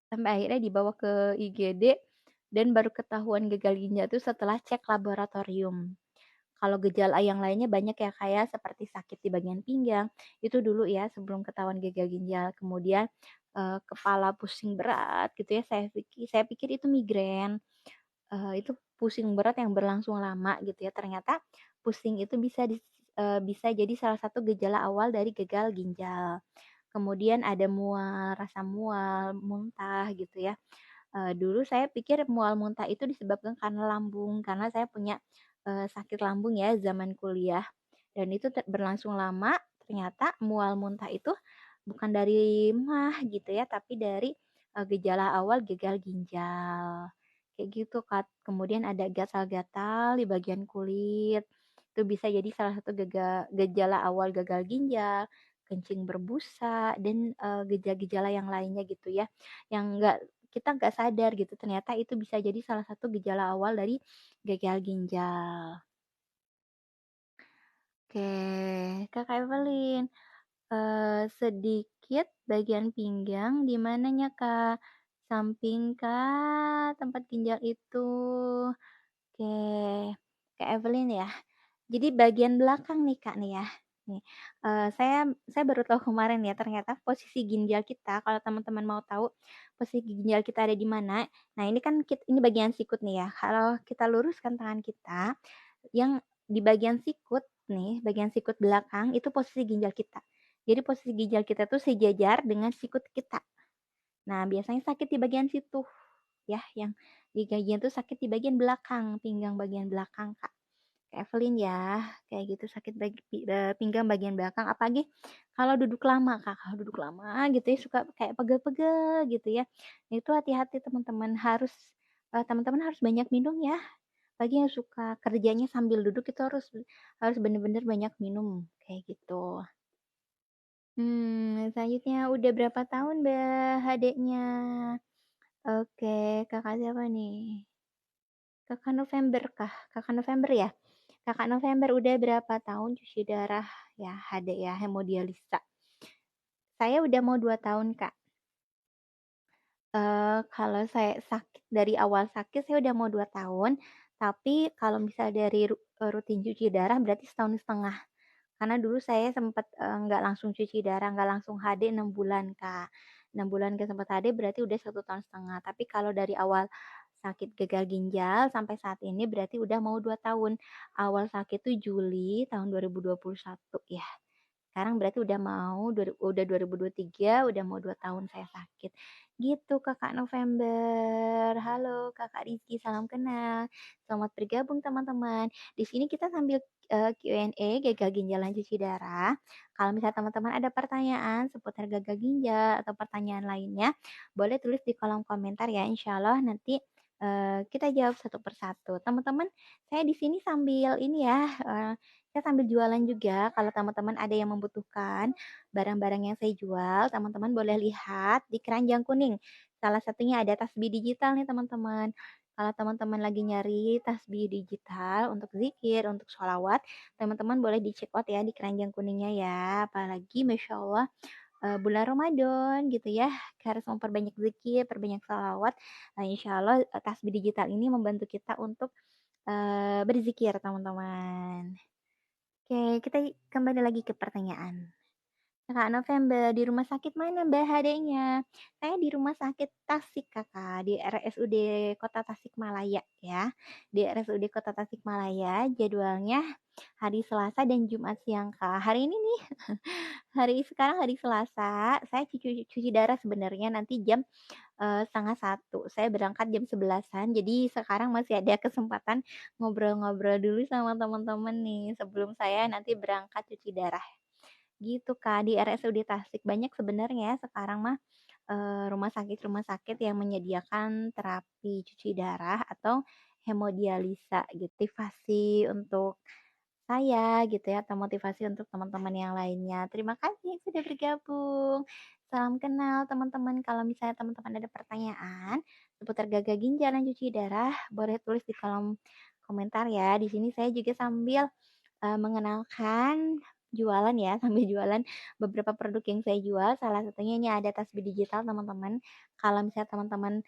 sampai akhirnya dibawa ke IGD dan baru ketahuan gagal ginjal itu setelah cek laboratorium. Kalau gejala yang lainnya banyak ya kayak seperti sakit di bagian pinggang, itu dulu ya sebelum ketahuan gagal ginjal. Kemudian kepala pusing berat gitu ya, saya pikir itu migrain, itu pusing berat yang berlangsung lama gitu ya. Ternyata pusing itu bisa jadi salah satu gejala awal dari gagal ginjal. Kemudian ada mual, rasa mual, muntah gitu ya. Dulu saya pikir mual muntah itu disebabkan karena lambung, karena saya punya, sakit lambung ya zaman kuliah dan itu berlangsung lama, ternyata mual muntah itu bukan dari MAH gitu ya, tapi dari, gejala awal gagal ginjal, kayak gitu, Kak. Kemudian ada gatal-gatal di bagian kulit, itu bisa jadi salah satu gejala awal gagal ginjal, kencing berbusa dan, gejala-gejala yang lainnya gitu ya, yang kita nggak sadar gitu, ternyata itu bisa jadi salah satu gejala awal dari gagal ginjal. Oke, Kakak Evelyn, sedikit bagian pinggang di mananya, Kak? Samping kah tempat ginjal itu? Oke, Kak Evelyn ya. Jadi bagian belakang nih, Kak, nih ya. Nih, saya baru tahu kemarin ya ternyata posisi ginjal kita kalau teman-teman mau tahu posisi ginjal kita ada di mana. Nah, ini kan ini bagian sikut nih ya. Kalau kita luruskan tangan kita, yang di bagian sikut nih, bagian sikut belakang itu posisi ginjal kita. Jadi posisi ginjal kita tuh sejajar dengan sikut kita. Nah, biasanya sakit di bagian situ ya, yang di bagian tuh sakit di bagian belakang, pinggang bagian belakang, Kak. Kak Evelyn ya, kayak gitu sakit pinggang bagian belakang apalagi kalau duduk lama, Kak. Kalau duduk lama gitu ya suka kayak pegel-pegel gitu ya. Itu hati-hati teman-teman teman-teman harus banyak minum ya. Bagi yang suka kerjanya sambil duduk itu harus harus bener-bener banyak minum kayak gitu. Selanjutnya udah berapa tahun Mbak adiknya? Oke, Kakak siapa nih? Kakak November kah? Kakak November ya? Kakak November udah berapa tahun cuci darah ya, adik ya, hemodialisa? Saya udah mau 2 tahun, Kak. Kalau saya sakit dari awal sakit saya udah mau 2 tahun, tapi kalau misal dari rutin cuci darah berarti setahun setengah. Karena dulu saya sempat, nggak langsung cuci darah, nggak langsung HD 6 bulan, Kak. 6 bulan nggak sempat HD berarti udah 1,5 tahun. Tapi kalau dari awal sakit gagal ginjal sampai saat ini berarti udah mau 2 tahun. Awal sakit tuh Juli tahun 2021 ya. Sekarang berarti udah 2023, udah mau 2 tahun saya sakit. Gitu Kakak November. halo Kakak Rizky, salam kenal. Selamat bergabung teman-teman. Di sini kita sambil Q&A gagal ginjal dan cuci darah. Kalau misalnya teman-teman ada pertanyaan seputar gagal ginjal atau pertanyaan lainnya, boleh tulis di kolom komentar ya. Insya Allah nanti kita jawab satu persatu. Teman-teman, saya di sini sambil ini ya, saya sambil jualan juga. Kalau teman-teman ada yang membutuhkan barang-barang yang saya jual, teman-teman boleh lihat di keranjang kuning. Salah satunya ada tasbih digital nih teman-teman. Kalau teman-teman lagi nyari tasbih digital untuk zikir, untuk sholawat, teman-teman boleh dicek out ya di keranjang kuningnya ya. Apalagi Masya Allah bulan Ramadan gitu ya, harus memperbanyak zikir, perbanyak sholawat. Nah, insya Allah tasbih digital ini membantu kita untuk berzikir teman-teman. Oke, kita kembali lagi ke pertanyaan. Kakak November, di rumah sakit mana Mbak HD-nya? Saya di rumah sakit Tasik Kakak, di RSUD Kota Tasikmalaya ya. Di RSUD Kota Tasikmalaya, jadwalnya hari Selasa dan Jumat siang Kak. Hari ini nih, sekarang hari Selasa, saya cuci darah sebenarnya nanti jam 12:30. Saya berangkat jam 11-an, jadi sekarang masih ada kesempatan ngobrol-ngobrol dulu sama teman-teman nih sebelum saya nanti berangkat cuci darah. Gitu Kak, di RSUD Tasik banyak sebenarnya sekarang mah rumah sakit yang menyediakan terapi cuci darah atau hemodialisa gitu. Motivasi untuk saya gitu ya, atau motivasi untuk teman-teman yang lainnya. Terima kasih sudah bergabung. Salam kenal teman-teman. Kalau misalnya teman-teman ada pertanyaan seputar gagal ginjal dan cuci darah, boleh tulis di kolom komentar ya. Di sini saya juga sambil mengenalkan jualan ya, sambil jualan beberapa produk yang saya jual, salah satunya ini ada tasbih digital teman-teman. Kalau misalnya teman-teman,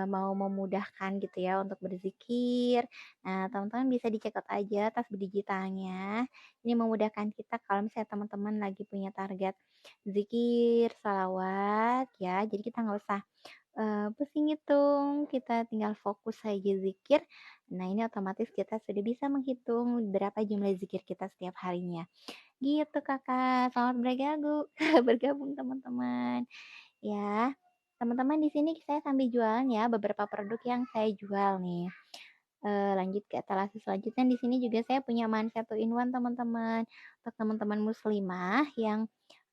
mau memudahkan gitu ya untuk berzikir, nah teman-teman bisa di-check out aja tasbih digitalnya. Ini memudahkan kita kalau misalnya teman-teman lagi punya target zikir, shalawat ya, jadi kita nggak usah pusing ngitung, kita tinggal fokus saja zikir. Nah, ini otomatis kita sudah bisa menghitung berapa jumlah zikir kita setiap harinya. Gitu, Kakak. Selamat bergabung bergabung teman-teman. Ya. Teman-teman di sini saya sambil jualan ya beberapa produk yang saya jual nih. Lanjut ke etalase selanjutnya di sini juga saya punya mindset two in one teman-teman. Untuk teman-teman muslimah yang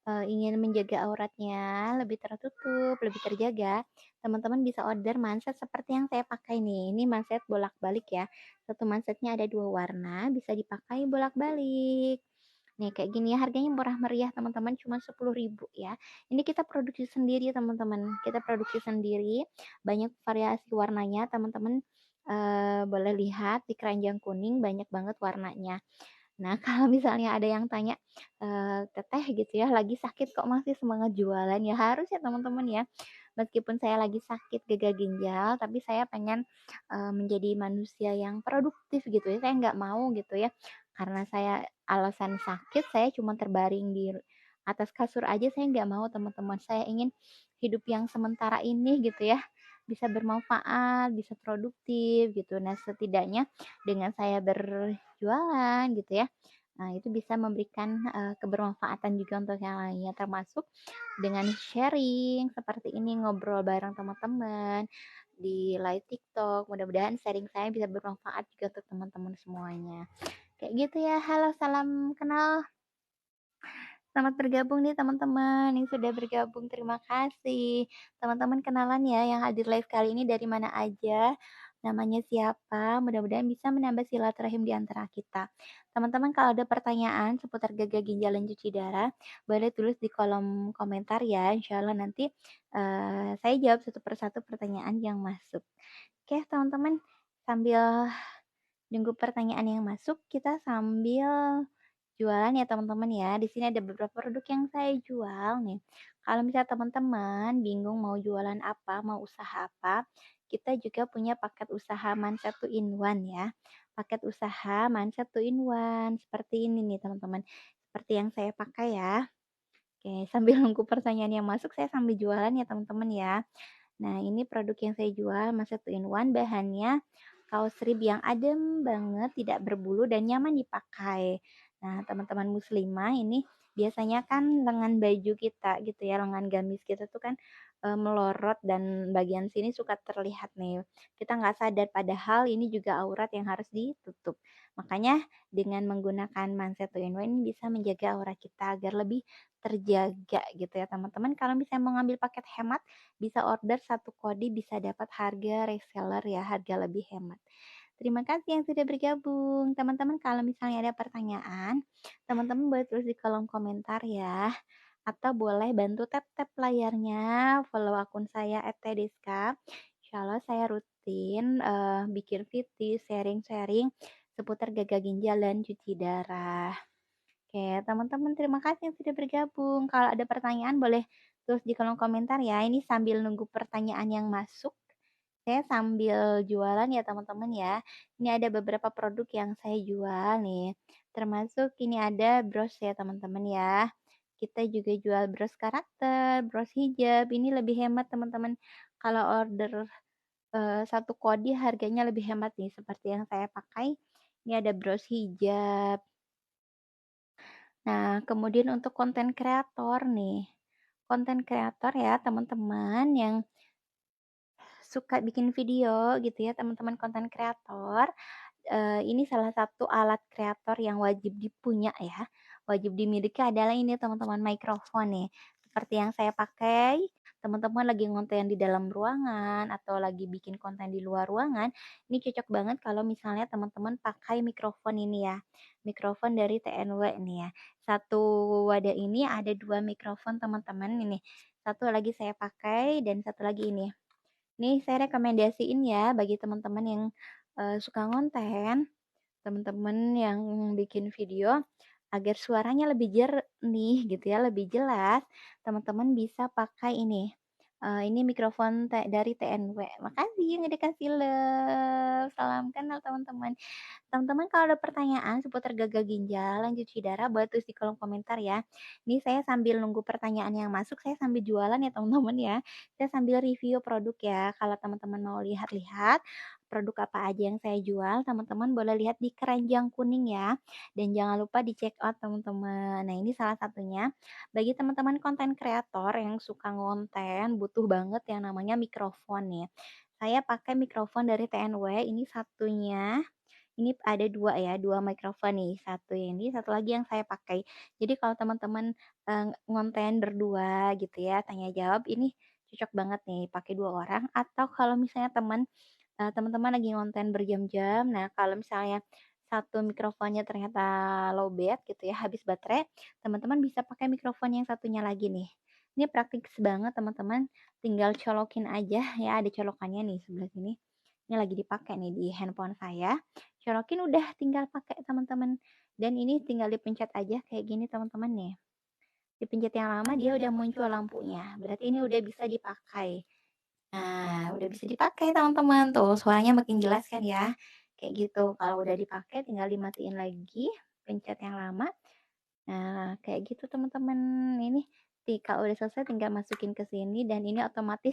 ingin menjaga auratnya lebih tertutup, lebih terjaga, teman-teman bisa order manset seperti yang saya pakai nih. Ini manset bolak-balik ya. Satu mansetnya ada 2 warna, bisa dipakai bolak-balik. Nih kayak gini ya, harganya murah meriah teman-teman, cuma 10.000 ya. Ini kita produksi sendiri teman-teman. Kita produksi sendiri, banyak variasi warnanya teman-teman. Boleh lihat di keranjang kuning banyak banget warnanya. Nah, kalau misalnya ada yang tanya, "Teteh gitu ya, lagi sakit kok masih semangat jualan?" Ya harus ya teman-teman ya. Meskipun saya lagi sakit gagal ginjal, tapi saya pengen, menjadi manusia yang produktif gitu ya. Saya nggak mau gitu ya, karena saya alasan sakit, saya cuma terbaring di atas kasur aja, saya nggak mau teman-teman. Saya ingin hidup yang sementara ini gitu ya, bisa bermanfaat, bisa produktif gitu. Nah, setidaknya dengan saya berjualan gitu ya, nah itu bisa memberikan kebermanfaatan juga untuk yang lainnya, termasuk dengan sharing seperti ini, ngobrol bareng teman-teman di live TikTok. Mudah-mudahan sharing saya bisa bermanfaat juga untuk teman-teman semuanya. Kayak gitu ya. Halo, salam kenal. Selamat bergabung nih teman-teman yang sudah bergabung. Terima kasih. Teman-teman kenalan ya yang hadir live kali ini dari mana aja. Namanya siapa? Mudah-mudahan bisa menambah silaturahim di antara kita. Teman-teman kalau ada pertanyaan seputar gagal ginjal dan cuci darah, boleh tulis di kolom komentar ya. Insya Allah nanti saya jawab satu persatu pertanyaan yang masuk. Oke teman-teman, sambil nunggu pertanyaan yang masuk, kita sambil jualan ya teman-teman ya. Di sini ada beberapa produk yang saya jual nih. Kalau misalnya teman-teman bingung mau jualan apa, mau usaha apa, kita juga punya paket usaha Mindset two in one ya. Paket usaha Mindset two in one seperti ini nih teman-teman. Seperti yang saya pakai ya. Oke, sambil nunggu pertanyaan yang masuk, saya sambil jualan ya teman-teman ya. Nah, ini produk yang saya jual Mindset two in one, bahannya kaos rib yang adem banget, tidak berbulu dan nyaman dipakai. Nah, teman-teman muslimah ini biasanya kan lengan baju kita gitu ya, lengan gamis kita tuh kan melorot dan bagian sini suka terlihat nih. Kita nggak sadar padahal ini juga aurat yang harus ditutup. Makanya dengan menggunakan mindset 2 in 1 ini bisa menjaga aura kita agar lebih terjaga gitu ya teman-teman. Kalau misalnya mau ngambil paket hemat, bisa order satu kode bisa dapat harga reseller ya, harga lebih hemat. Terima kasih yang sudah bergabung. Teman-teman kalau misalnya ada pertanyaan, teman-teman boleh tulis di kolom komentar ya. Atau boleh bantu tap-tap layarnya, follow akun saya @tdeska. Insyaallah saya rutin bikin VT, sharing-sharing seputar gagal ginjal dan cuci darah. Oke, teman-teman terima kasih yang sudah bergabung. Kalau ada pertanyaan boleh tulis di kolom komentar ya. Ini sambil nunggu pertanyaan yang masuk. Saya sambil jualan ya teman-teman ya. Ini ada beberapa produk yang saya jual nih. Termasuk ini ada bros ya teman-teman ya. Kita juga jual bros karakter, bros hijab. Ini lebih hemat teman-teman. Kalau order satu kodi harganya lebih hemat nih seperti yang saya pakai. Ini ada bros hijab. Nah, kemudian untuk konten kreator nih. Konten kreator ya teman-teman yang suka bikin video gitu ya teman-teman konten kreator. Ini salah satu alat kreator yang wajib dipunya ya, wajib dimiliki adalah ini teman-teman mikrofon nih. Seperti yang saya pakai, teman-teman lagi ngonten di dalam ruangan atau lagi bikin konten di luar ruangan, ini cocok banget kalau misalnya teman-teman pakai mikrofon ini ya. Mikrofon dari TNW nih ya. Satu wadah ini ada 2 mikrofon teman-teman ini. Satu lagi saya pakai dan satu lagi ini. Nih saya rekomendasiin ya bagi teman-teman yang suka ngonten, teman-teman yang bikin video agar suaranya lebih jernih gitu ya, lebih jelas, teman-teman bisa pakai ini mikrofon dari TNW. Makasih yang udah kasih love, salam kenal teman-teman. Teman-teman kalau ada pertanyaan seputar gagal ginjal, dan cuci darah, boleh tulis di kolom komentar ya. Ini saya sambil nunggu pertanyaan yang masuk, saya sambil jualan ya teman-teman ya. Saya sambil review produk ya. Kalau teman-teman mau lihat-lihat produk apa aja yang saya jual, teman-teman boleh lihat di keranjang kuning ya. Dan jangan lupa di check out teman-teman. Nah ini salah satunya. Bagi teman-teman konten kreator yang suka ngonten, butuh banget yang namanya mikrofon nih. Saya pakai mikrofon dari TNW, ini satunya ini ada 2 ya, 2 mikrofon nih, satu ini, satu lagi yang saya pakai. Jadi kalau teman-teman, ngonten berdua gitu ya, tanya jawab, ini cocok banget nih pakai 2 orang atau kalau misalnya teman-teman lagi ngonten berjam-jam, nah kalau misalnya satu mikrofonnya ternyata lowbat gitu ya, habis baterai, teman-teman bisa pakai mikrofon yang satunya lagi nih. Ini praktis banget teman-teman, tinggal colokin aja ya, ada colokannya nih sebelah sini. Ini lagi dipakai nih di handphone saya. Colokin udah tinggal pakai teman-teman. Dan ini tinggal dipencet aja kayak gini teman-teman nih. Dipencet yang lama dia udah muncul lampunya. Berarti ini udah bisa dipakai. Nah, udah bisa dipakai teman-teman. Tuh suaranya makin jelas kan ya. Kayak gitu. Kalau udah dipakai tinggal dimatiin lagi. Pencet yang lama. Nah, kayak gitu teman-teman. Ini kalau udah selesai tinggal masukin ke sini dan ini otomatis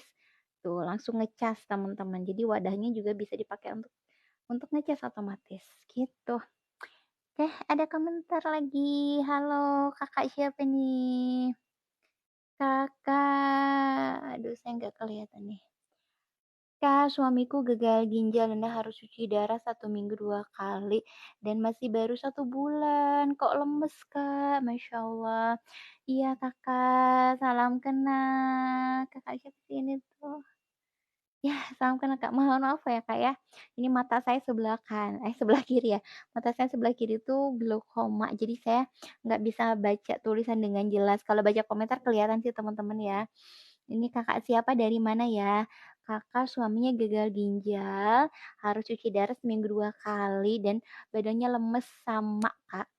tuh langsung ngecas teman-teman. Jadi wadahnya juga bisa dipakai untuk ngecas otomatis gitu. Oke, ada komentar lagi. Halo, kakak siapa nih? Kakak, aduh saya nggak kelihatan nih. Kak, suamiku gagal ginjal dan harus cuci darah 1 minggu 2 kali dan masih baru 1 bulan. Kok lemes, Kak? Masya Allah. Iya, Kakak. Salam kenal. Kakak siapa sih ini tuh? Ya, salam kenal, Kak. Mohon maaf ya, Kak, ya. Ini mata saya sebelah kiri ya. Mata saya sebelah kiri tuh glaukoma, jadi saya nggak bisa baca tulisan dengan jelas. Kalau baca komentar kelihatan sih teman-teman ya. Ini Kakak siapa, dari mana ya? Kakak suaminya gagal ginjal, harus cuci darah seminggu 2 kali dan badannya lemes sama, Kak.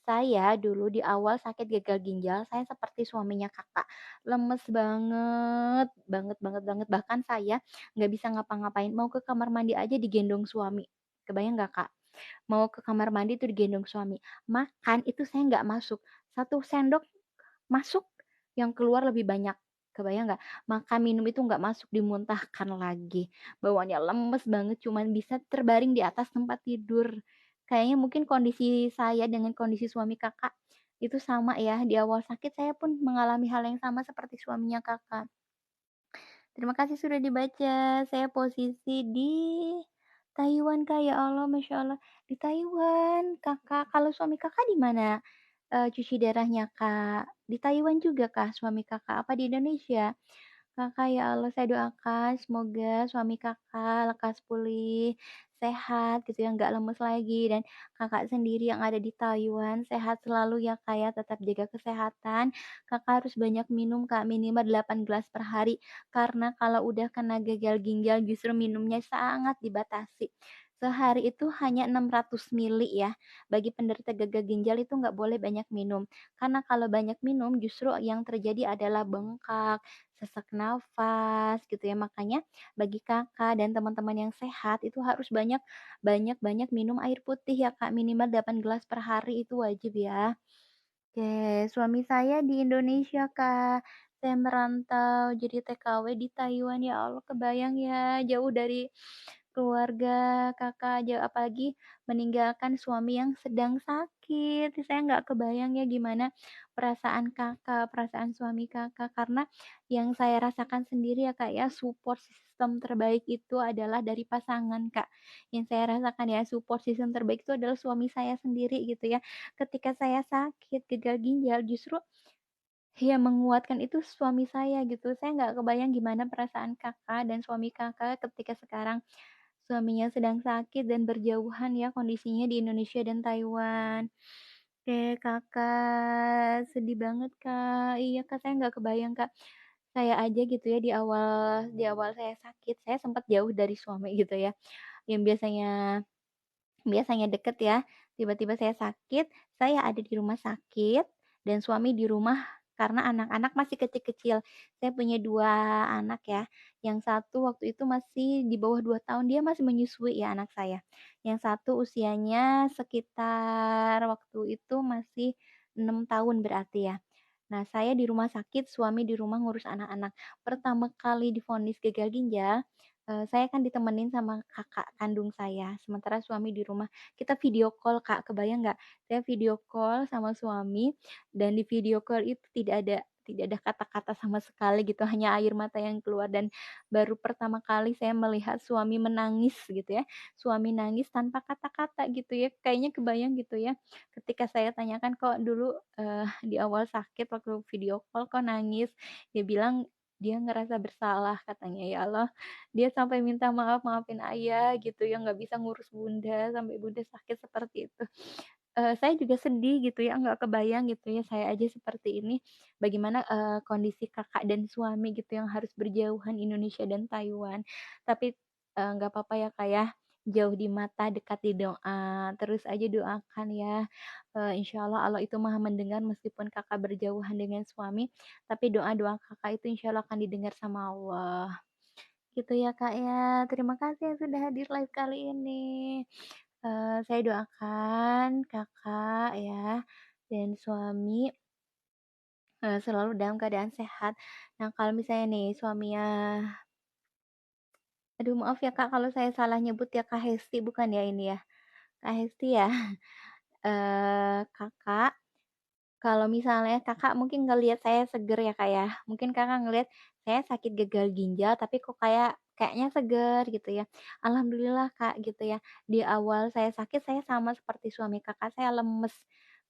Saya dulu di awal sakit gagal ginjal, saya seperti suaminya Kakak, lemes banget, banget banget banget, bahkan saya nggak bisa ngapa-ngapain, mau ke kamar mandi aja digendong suami. Kebayang nggak, Kak? Mau ke kamar mandi tuh digendong suami. Makan itu saya nggak masuk, 1 sendok masuk, yang keluar lebih banyak. Kebayang nggak? Makan, minum itu nggak masuk, dimuntahkan lagi. Bawaannya lemes banget, cuman bisa terbaring di atas tempat tidur. Kayaknya mungkin kondisi saya dengan kondisi suami Kakak itu sama ya. Di awal sakit saya pun mengalami hal yang sama seperti suaminya Kakak. Terima kasih sudah dibaca. Saya posisi di Taiwan, Kak, ya Allah, Masya Allah. Di Taiwan, Kakak. Kalau suami Kakak di mana, cuci darahnya, Kak? Di Taiwan juga kah suami Kakak? Apa di Indonesia? Kakak, ya Allah, saya doakan semoga suami Kakak lekas pulih, sehat gitu ya, nggak lemes lagi, dan Kakak sendiri yang ada di Taiwan sehat selalu ya, Kak, ya, tetap jaga kesehatan. Kakak harus banyak minum, Kak, minimal 8 gelas per hari, karena kalau udah kena gagal ginjal justru minumnya sangat dibatasi. Sehari itu hanya 600 mili ya. Bagi penderita gagal ginjal itu nggak boleh banyak minum. Karena kalau banyak minum justru yang terjadi adalah bengkak, sesak nafas gitu ya. Makanya bagi Kakak dan teman-teman yang sehat itu harus banyak banyak banyak minum air putih ya Kak, minimal 8 gelas per hari itu wajib ya. Oke, suami saya di Indonesia, Kak. Saya merantau jadi TKW di Taiwan, ya Allah kebayang ya, jauh dari keluarga Kakak, jauh apalagi meninggalkan suami yang sedang sakit. Saya nggak kebayang ya gimana perasaan Kakak, perasaan suami Kakak, karena yang saya rasakan sendiri ya, Kak, ya, support system terbaik itu adalah dari pasangan, Kak. Yang saya rasakan ya, support system terbaik itu adalah suami saya sendiri gitu ya. Ketika saya sakit gagal ginjal justru yang menguatkan itu suami saya gitu. Saya nggak kebayang gimana perasaan Kakak dan suami Kakak ketika sekarang suaminya sedang sakit dan berjauhan ya kondisinya di Indonesia dan Taiwan. Oke, Kakak, sedih banget, Kak. Iya, Kak, saya nggak kebayang, Kak. Saya aja gitu ya di awal saya sakit, saya sempat jauh dari suami gitu ya. Yang biasanya deket ya, tiba-tiba saya sakit, saya ada di rumah sakit, dan suami di rumah karena anak-anak masih kecil-kecil. Saya punya 2 anak ya, yang satu waktu itu masih di bawah 2 tahun, dia masih menyusui ya anak saya. Yang satu usianya sekitar waktu itu masih 6 tahun berarti ya. Nah, saya di rumah sakit, suami di rumah ngurus anak-anak. Pertama kali divonis gagal ginjal, saya kan ditemenin sama kakak kandung saya, sementara suami di rumah. Kita video call, Kak, kebayang nggak? Saya video call sama suami, dan di video call itu tidak ada kata-kata sama sekali gitu, hanya air mata yang keluar, dan baru pertama kali saya melihat suami menangis gitu ya. Suami nangis tanpa kata-kata gitu ya, kayaknya kebayang gitu ya. Ketika saya tanyakan, "Kok dulu, di awal sakit waktu video call kok nangis?" Dia bilang dia ngerasa bersalah katanya, ya Allah, dia sampai minta maaf, "Maafin ayah," gitu ya, nggak bisa ngurus bunda, sampai bunda sakit seperti itu. Saya juga sedih gitu ya, nggak kebayang gitu ya, saya aja seperti ini, bagaimana, kondisi Kakak dan suami gitu yang harus berjauhan Indonesia dan Taiwan. Tapi, nggak apa-apa ya, Kak, ya, jauh di mata, dekat di doa, terus aja doakan ya, insyaallah Allah itu Maha mendengar meskipun Kakak berjauhan dengan suami, tapi doa-doa Kakak itu insyaallah akan didengar sama Allah. Gitu ya, Kak, ya. Terima kasih yang sudah hadir live kali ini. Saya doakan Kakak ya dan suami, selalu dalam keadaan sehat. Nah, kalau misalnya nih suaminya, aduh maaf ya, Kak, kalau saya salah nyebut ya, Kak Hesti bukan ya ini ya? Kak Hesti ya? Kakak, kalau misalnya Kakak mungkin ngelihat saya seger ya, Kak, ya, mungkin Kakak ngelihat saya sakit gagal ginjal tapi kok kayaknya seger gitu ya. Alhamdulillah, Kak, gitu ya. Di awal saya sakit saya sama seperti suami Kakak, saya lemes,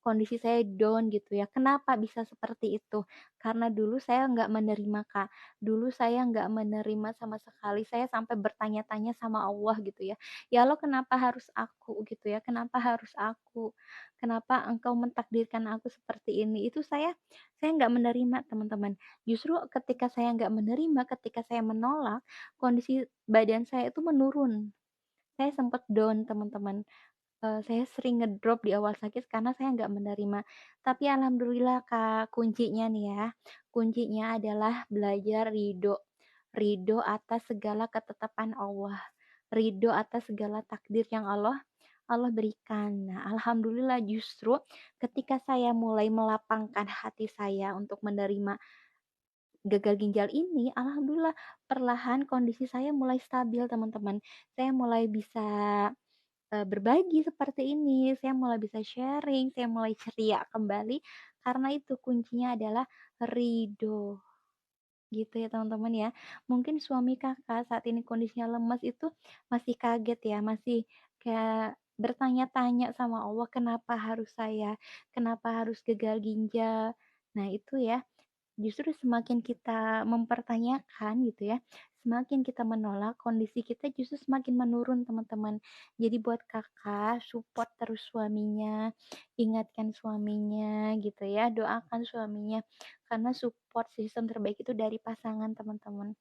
kondisi saya down gitu ya. Kenapa bisa seperti itu? Karena dulu saya nggak menerima, Kak. Dulu saya nggak menerima sama sekali, saya sampai bertanya-tanya sama Allah gitu ya. "Ya Allah, kenapa harus aku?" gitu ya, "Kenapa harus aku? Kenapa engkau mentakdirkan aku seperti ini?" Itu saya nggak menerima, teman-teman. Justru ketika saya nggak menerima, ketika saya menolak, kondisi badan saya itu menurun. Saya sempat down, teman-teman. Saya sering ngedrop di awal sakit karena saya nggak menerima. Tapi alhamdulillah, Kak, kuncinya nih ya, kuncinya adalah belajar ridho. Ridho atas segala ketetapan Allah. Ridho atas segala takdir yang Allah berikan. Nah, alhamdulillah justru ketika saya mulai melapangkan hati saya untuk menerima gagal ginjal ini, alhamdulillah perlahan kondisi saya mulai stabil, teman-teman. Saya mulai bisa, berbagi seperti ini, saya mulai bisa sharing, saya mulai ceria kembali, karena itu kuncinya adalah ridho. gitu ya teman-teman ya. Mungkin suami Kakak saat ini kondisinya lemas itu masih kaget ya, masih kayak bertanya-tanya sama Allah, "Kenapa harus saya? Kenapa harus gagal ginjal?" Nah itu ya, justru semakin kita mempertanyakan gitu ya, semakin kita menolak, kondisi kita justru semakin menurun teman-teman. Jadi buat Kakak, support terus suaminya, ingatkan suaminya gitu ya, doakan suaminya, karena support sistem terbaik itu dari pasangan teman-teman.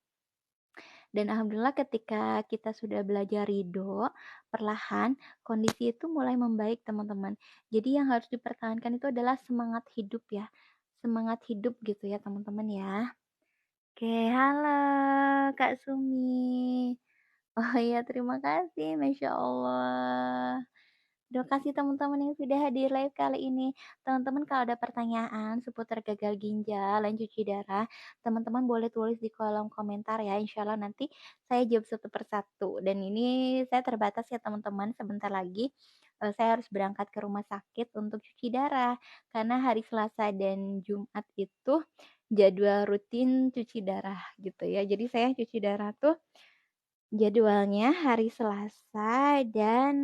Dan alhamdulillah ketika kita sudah belajar ridho, perlahan kondisi itu mulai membaik teman-teman. Jadi yang harus dipertahankan itu adalah semangat hidup ya, semangat hidup gitu ya teman-teman ya. Oke, halo Kak Sumi. Oh iya, terima kasih, Masya Allah. Terima kasih teman-teman yang sudah hadir live kali ini. Teman-teman kalau ada pertanyaan seputar gagal ginjal dan cuci darah, teman-teman boleh tulis di kolom komentar ya. Insya Allah nanti saya jawab satu persatu. Dan ini saya terbatas ya teman-teman, sebentar lagi saya harus berangkat ke rumah sakit untuk cuci darah. Karena hari Selasa dan Jumat itu jadwal rutin cuci darah gitu ya. Jadi saya cuci darah tuh jadwalnya hari Selasa dan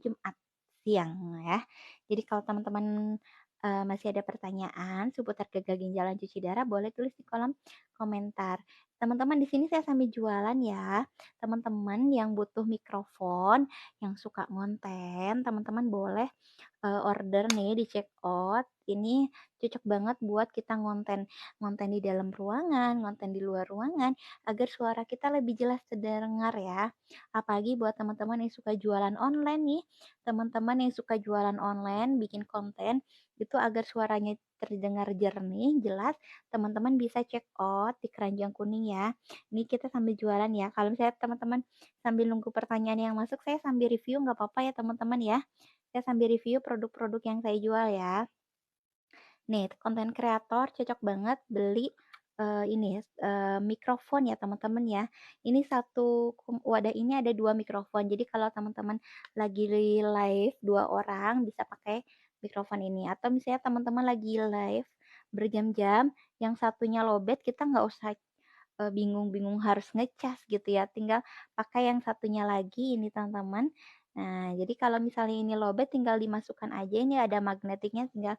Jumat siang ya. Jadi kalau teman-teman, masih ada pertanyaan seputar gagal ginjal dan cuci darah boleh tulis di kolom komentar. Teman-teman di sini saya sambil jualan ya. Teman-teman yang butuh mikrofon, yang suka ngonten, teman-teman boleh order nih di check out. Ini cocok banget buat kita ngonten, ngonten di dalam ruangan, ngonten di luar ruangan, agar suara kita lebih jelas terdengar ya. Apalagi buat teman-teman yang suka jualan online nih, teman-teman yang suka jualan online, bikin konten, itu agar suaranya terdengar jernih, jelas, teman-teman bisa check out di keranjang kuning ya. Ini kita sambil jualan ya. Kalau misalnya teman-teman sambil nunggu pertanyaan yang masuk, saya sambil review nggak apa-apa ya teman-teman ya. Saya sambil review produk-produk yang saya jual ya. Nih, konten kreator cocok banget beli ini ya, mikrofon ya teman-teman ya. Ini satu wadah ini ada dua mikrofon. Jadi kalau teman-teman lagi live dua orang bisa pakai mikrofon ini. Atau misalnya teman-teman lagi live berjam-jam, yang satunya lowbat, kita nggak usah bingung-bingung harus ngecas gitu ya. Tinggal pakai yang satunya lagi ini teman-teman. Nah, jadi kalau misalnya ini lowbat tinggal dimasukkan aja, ini ada magnetiknya, tinggal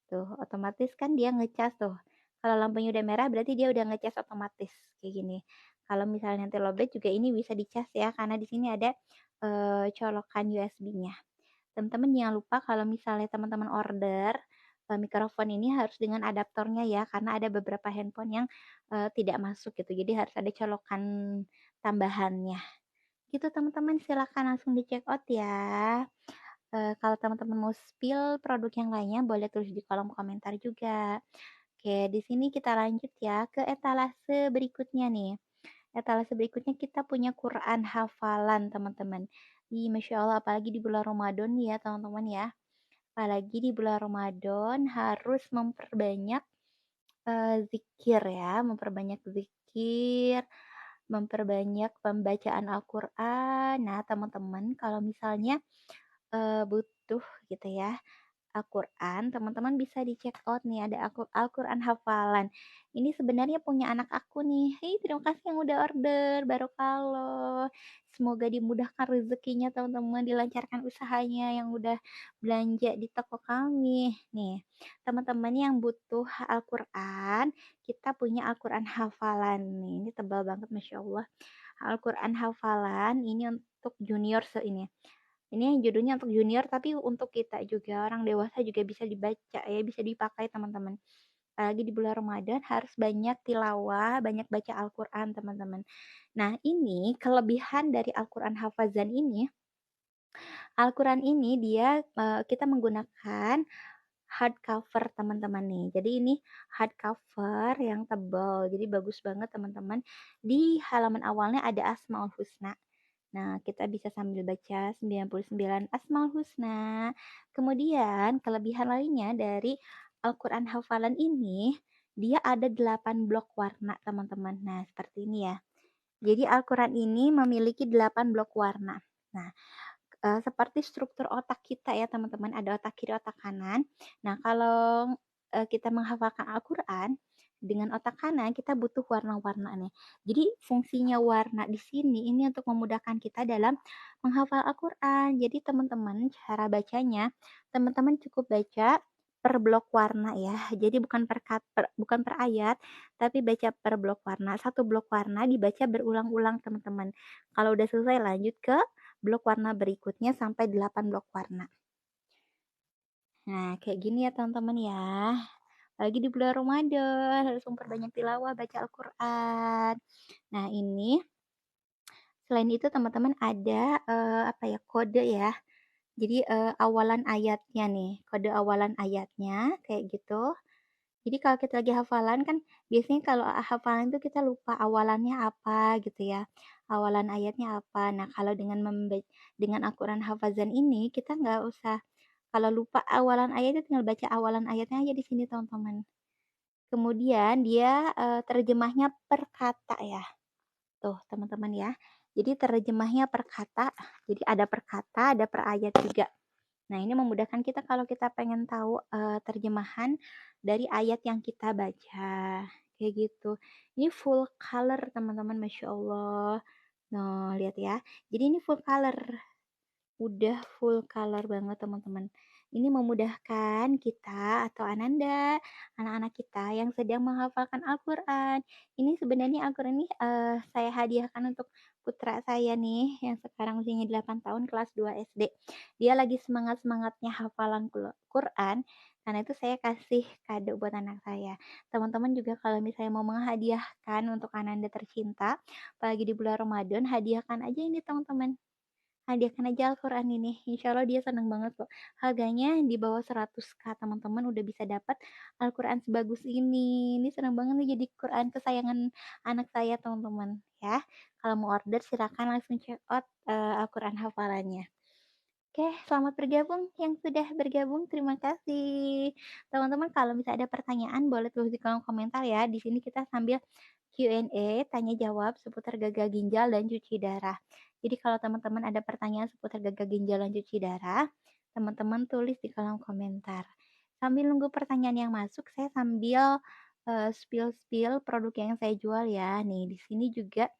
tuh otomatis kan dia ngecas tuh. Kalau lampunya udah merah berarti dia udah ngecas otomatis kayak gini. Kalau misalnya nanti lowbat juga ini bisa dicas ya, karena di sini ada colokan USB-nya. Teman-teman jangan lupa kalau misalnya teman-teman order mikrofon ini harus dengan adaptornya ya, karena ada beberapa handphone yang tidak masuk gitu. Jadi harus ada colokan tambahannya. Gitu teman-teman, silakan langsung di check out ya. Kalau teman-teman mau spill produk yang lainnya boleh tulis di kolom komentar juga. Oke, di sini kita lanjut ya ke etalase berikutnya nih. Etalase berikutnya kita punya Quran hafalan teman-teman. Masya Allah, apalagi di bulan Ramadan ya teman-teman ya. Apalagi di bulan Ramadan harus memperbanyak zikir ya, memperbanyak zikir, memperbanyak pembacaan Al-Quran. Nah teman-teman kalau misalnya butuh gitu ya Al-Quran, teman-teman bisa di-check out nih, ada Al-Quran hafalan. Ini sebenarnya punya anak aku nih. Hei, terima kasih yang udah order, barokallah. Semoga dimudahkan rezekinya teman-teman, dilancarkan usahanya yang udah belanja di toko kami. Nih, teman-teman yang butuh Al-Quran, kita punya Al-Quran hafalan nih. Ini tebal banget, Masya Allah. Al-Quran hafalan ini untuk junior ini. Ini yang judulnya untuk junior tapi untuk kita juga, orang dewasa juga bisa dibaca ya, bisa dipakai teman-teman. Apalagi di bulan Ramadan harus banyak tilawah, banyak baca Al-Quran teman-teman. Nah ini kelebihan dari Al-Quran Hafazan ini, Al-Quran ini dia kita menggunakan hardcover teman-teman nih. Jadi ini hardcover yang tebal, jadi bagus banget teman-teman. Di halaman awalnya ada Asmaul Husna. Nah, kita bisa sambil baca 99 Asmaul Husna. Kemudian, kelebihan lainnya dari Al-Quran hafalan ini, dia ada 8 blok warna, teman-teman. Nah, seperti ini ya. Jadi, Al-Quran ini memiliki 8 blok warna. Nah, seperti struktur otak kita ya, teman-teman. Ada otak kiri, otak kanan. Nah, kalau kita menghafalkan Al-Quran, dengan otak kanan kita butuh warna-warna nih. Jadi fungsinya warna di sini ini untuk memudahkan kita dalam menghafal Al-Qur'an. Jadi teman-teman cara bacanya, teman-teman cukup baca per blok warna ya. Jadi bukan per ayat, tapi baca per blok warna. Satu blok warna dibaca berulang-ulang teman-teman. Kalau udah selesai lanjut ke blok warna berikutnya sampai 8 blok warna. Nah, kayak gini ya teman-teman ya. Lagi di bulan Ramadan, harus memperbanyak tilawah, baca Al-Qur'an. Nah, ini selain itu teman-teman ada, kode ya. Jadi, awalan ayatnya nih, kode awalan ayatnya kayak gitu. Jadi kalau kita lagi hafalan kan biasanya kalau hafalan itu kita lupa awalannya apa gitu ya, awalan ayatnya apa. Nah, kalau dengan Al-Qur'an hafazan ini kita nggak usah kalau lupa awalan ayatnya tinggal baca awalan ayatnya aja di sini teman-teman. Kemudian dia, terjemahnya per kata ya. Tuh teman-teman ya. Jadi terjemahnya per kata, jadi ada per kata, ada per ayat juga. Nah, ini memudahkan kita kalau kita pengen tahu, terjemahan dari ayat yang kita baca, kayak gitu. Ini full color teman-teman, Masya Allah. Nah, lihat ya. Jadi ini full color. Udah full color banget teman-teman. Ini memudahkan kita atau Ananda, anak-anak kita yang sedang menghafalkan Al-Quran. Ini sebenarnya Al-Quran ini saya hadiahkan untuk putra saya nih yang sekarang usianya 8 tahun kelas 2 SD. Dia lagi semangat-semangatnya hafalan Quran. Karena itu saya kasih kado buat anak saya. Teman-teman juga kalau misalnya mau menghadiahkan untuk Ananda tercinta, apalagi di bulan Ramadan, hadiahkan aja ini teman-teman. Hadiahkan aja Al-Quran ini, insya Allah dia seneng banget kok. Harganya di bawah 100k teman-teman udah bisa dapat Al-Quran sebagus ini seneng banget nih jadi Quran kesayangan anak saya teman-teman ya. Kalau mau order silakan langsung check out Al-Quran hafalannya. Oke, selamat bergabung yang sudah bergabung. Terima kasih. Teman-teman kalau misalnya ada pertanyaan boleh tulis di kolom komentar ya. Di sini kita sambil Q&A, tanya jawab seputar gagal ginjal dan cuci darah. Jadi kalau teman-teman ada pertanyaan seputar gagal ginjal dan cuci darah, teman-teman tulis di kolom komentar. Sambil nunggu pertanyaan yang masuk, saya sambil spill produk yang saya jual ya. Nih, di sini juga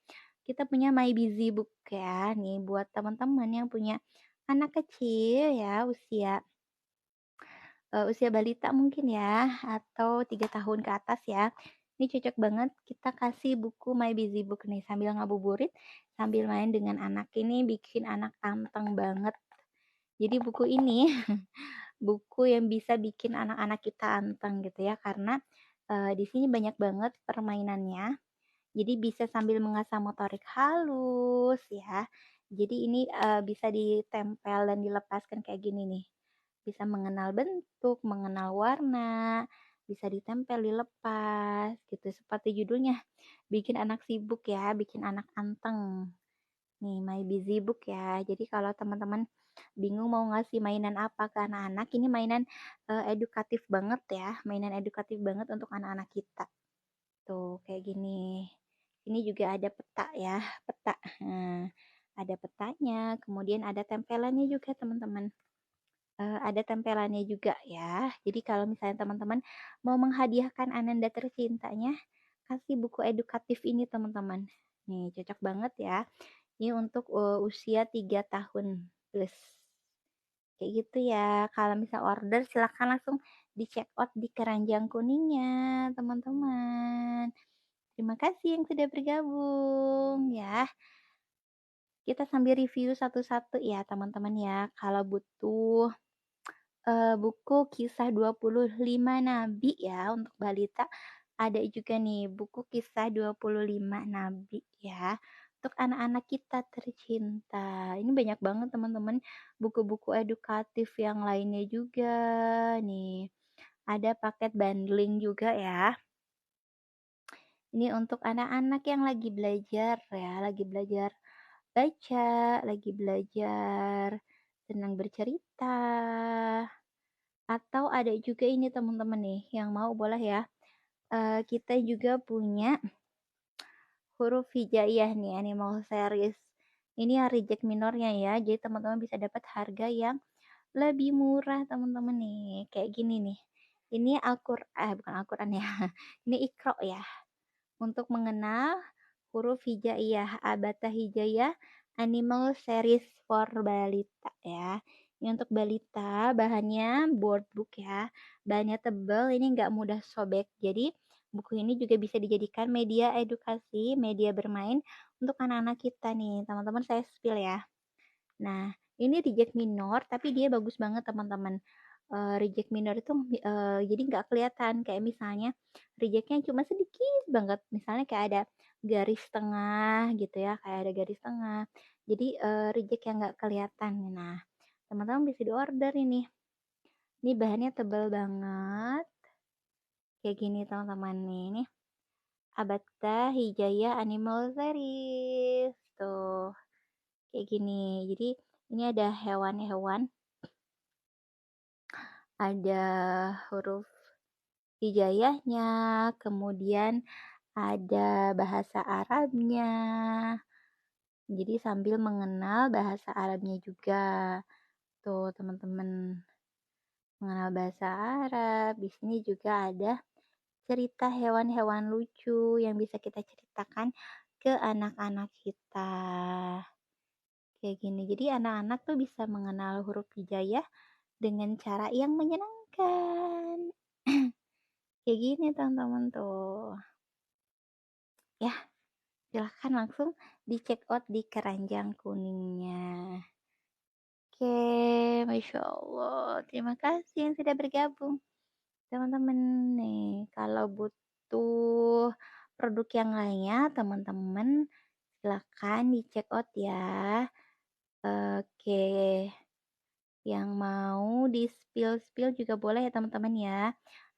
kita punya My Busy Book ya. Nih buat teman-teman yang punya anak kecil ya, usia balita mungkin ya, atau 3 tahun ke atas ya. Ini cocok banget kita kasih buku My Busy Book nih, sambil ngabuburit, sambil main dengan anak ini bikin anak anteng banget. Jadi buku ini buku yang bisa bikin anak-anak kita anteng gitu ya, karena di sini banyak banget permainannya. Jadi bisa sambil mengasah motorik halus ya. Jadi ini bisa ditempel dan dilepaskan kayak gini nih. Bisa mengenal bentuk, mengenal warna, bisa ditempel, dilepas gitu. Seperti judulnya, bikin anak sibuk ya, bikin anak anteng. Nih, My Busy Book ya. Jadi kalau teman-teman bingung mau ngasih mainan apa ke anak-anak, ini mainan edukatif banget ya, mainan edukatif banget untuk anak-anak kita. Tuh, kayak gini. Ini juga ada peta ya, peta. Nah, ada petanya, kemudian ada tempelannya juga teman-teman. Ada tempelannya juga ya. Jadi kalau misalnya teman-teman mau menghadiahkan Ananda tercintanya, kasih buku edukatif ini teman-teman. Nih, cocok banget ya. Ini untuk usia 3 tahun plus. Kayak gitu ya. Kalau misal order silahkan langsung di check out di keranjang kuningnya, teman-teman. Terima kasih yang sudah bergabung ya. Kita sambil review satu-satu ya teman-teman ya. Kalau butuh buku kisah 25 nabi ya untuk balita, ada juga nih buku kisah 25 nabi ya. Untuk anak-anak kita tercinta. Ini banyak banget teman-teman buku-buku edukatif yang lainnya juga nih. Ada paket bundling juga ya. Ini untuk anak-anak yang lagi belajar ya, lagi belajar baca, lagi belajar senang bercerita. Atau ada juga ini teman-teman nih yang mau boleh ya. Kita juga punya huruf hijaiyah nih animal series. Ini yang reject minornya ya. Jadi teman-teman bisa dapat harga yang lebih murah teman-teman nih. Kayak gini nih. ini bukan Al-Qur'an ya, ini Iqra ya, untuk mengenal huruf hijaiyah, Abata Hijaiyah Animal Series for Balita ya. Ini untuk balita, bahannya board book ya, bahannya tebal, ini nggak mudah sobek. Jadi buku ini juga bisa dijadikan media edukasi, media bermain untuk anak-anak kita nih. Teman-teman saya spill ya. Nah, ini reject minor tapi dia bagus banget teman-teman. Reject minor itu jadi nggak kelihatan, kayak misalnya rejectnya cuma sedikit banget, misalnya kayak ada garis tengah gitu ya, kayak ada garis tengah. Jadi reject yang nggak kelihatan. Nah, teman-teman bisa diorder ini. Ini bahannya tebal banget. Kayak gini teman-teman nih. Nih, Abata Hijaya Animal Series. Tuh, kayak gini. Jadi ini ada hewan-hewan, ada huruf hijaiyahnya, kemudian ada bahasa Arabnya. Jadi sambil mengenal bahasa Arabnya juga. Tuh, teman-teman, mengenal bahasa Arab. Di sini juga ada cerita hewan-hewan lucu yang bisa kita ceritakan ke anak-anak kita. Kayak gini. Jadi anak-anak tuh bisa mengenal huruf hijaiyah dengan cara yang menyenangkan. Kayak gini teman-teman tuh. Ya, silahkan langsung di check out di keranjang kuningnya. Oke, Masya Allah. Terima kasih yang sudah bergabung. Teman-teman nih, kalau butuh produk yang lainnya, teman-teman silahkan di check out ya. Oke, yang mau di spill-spill juga boleh ya teman-teman ya.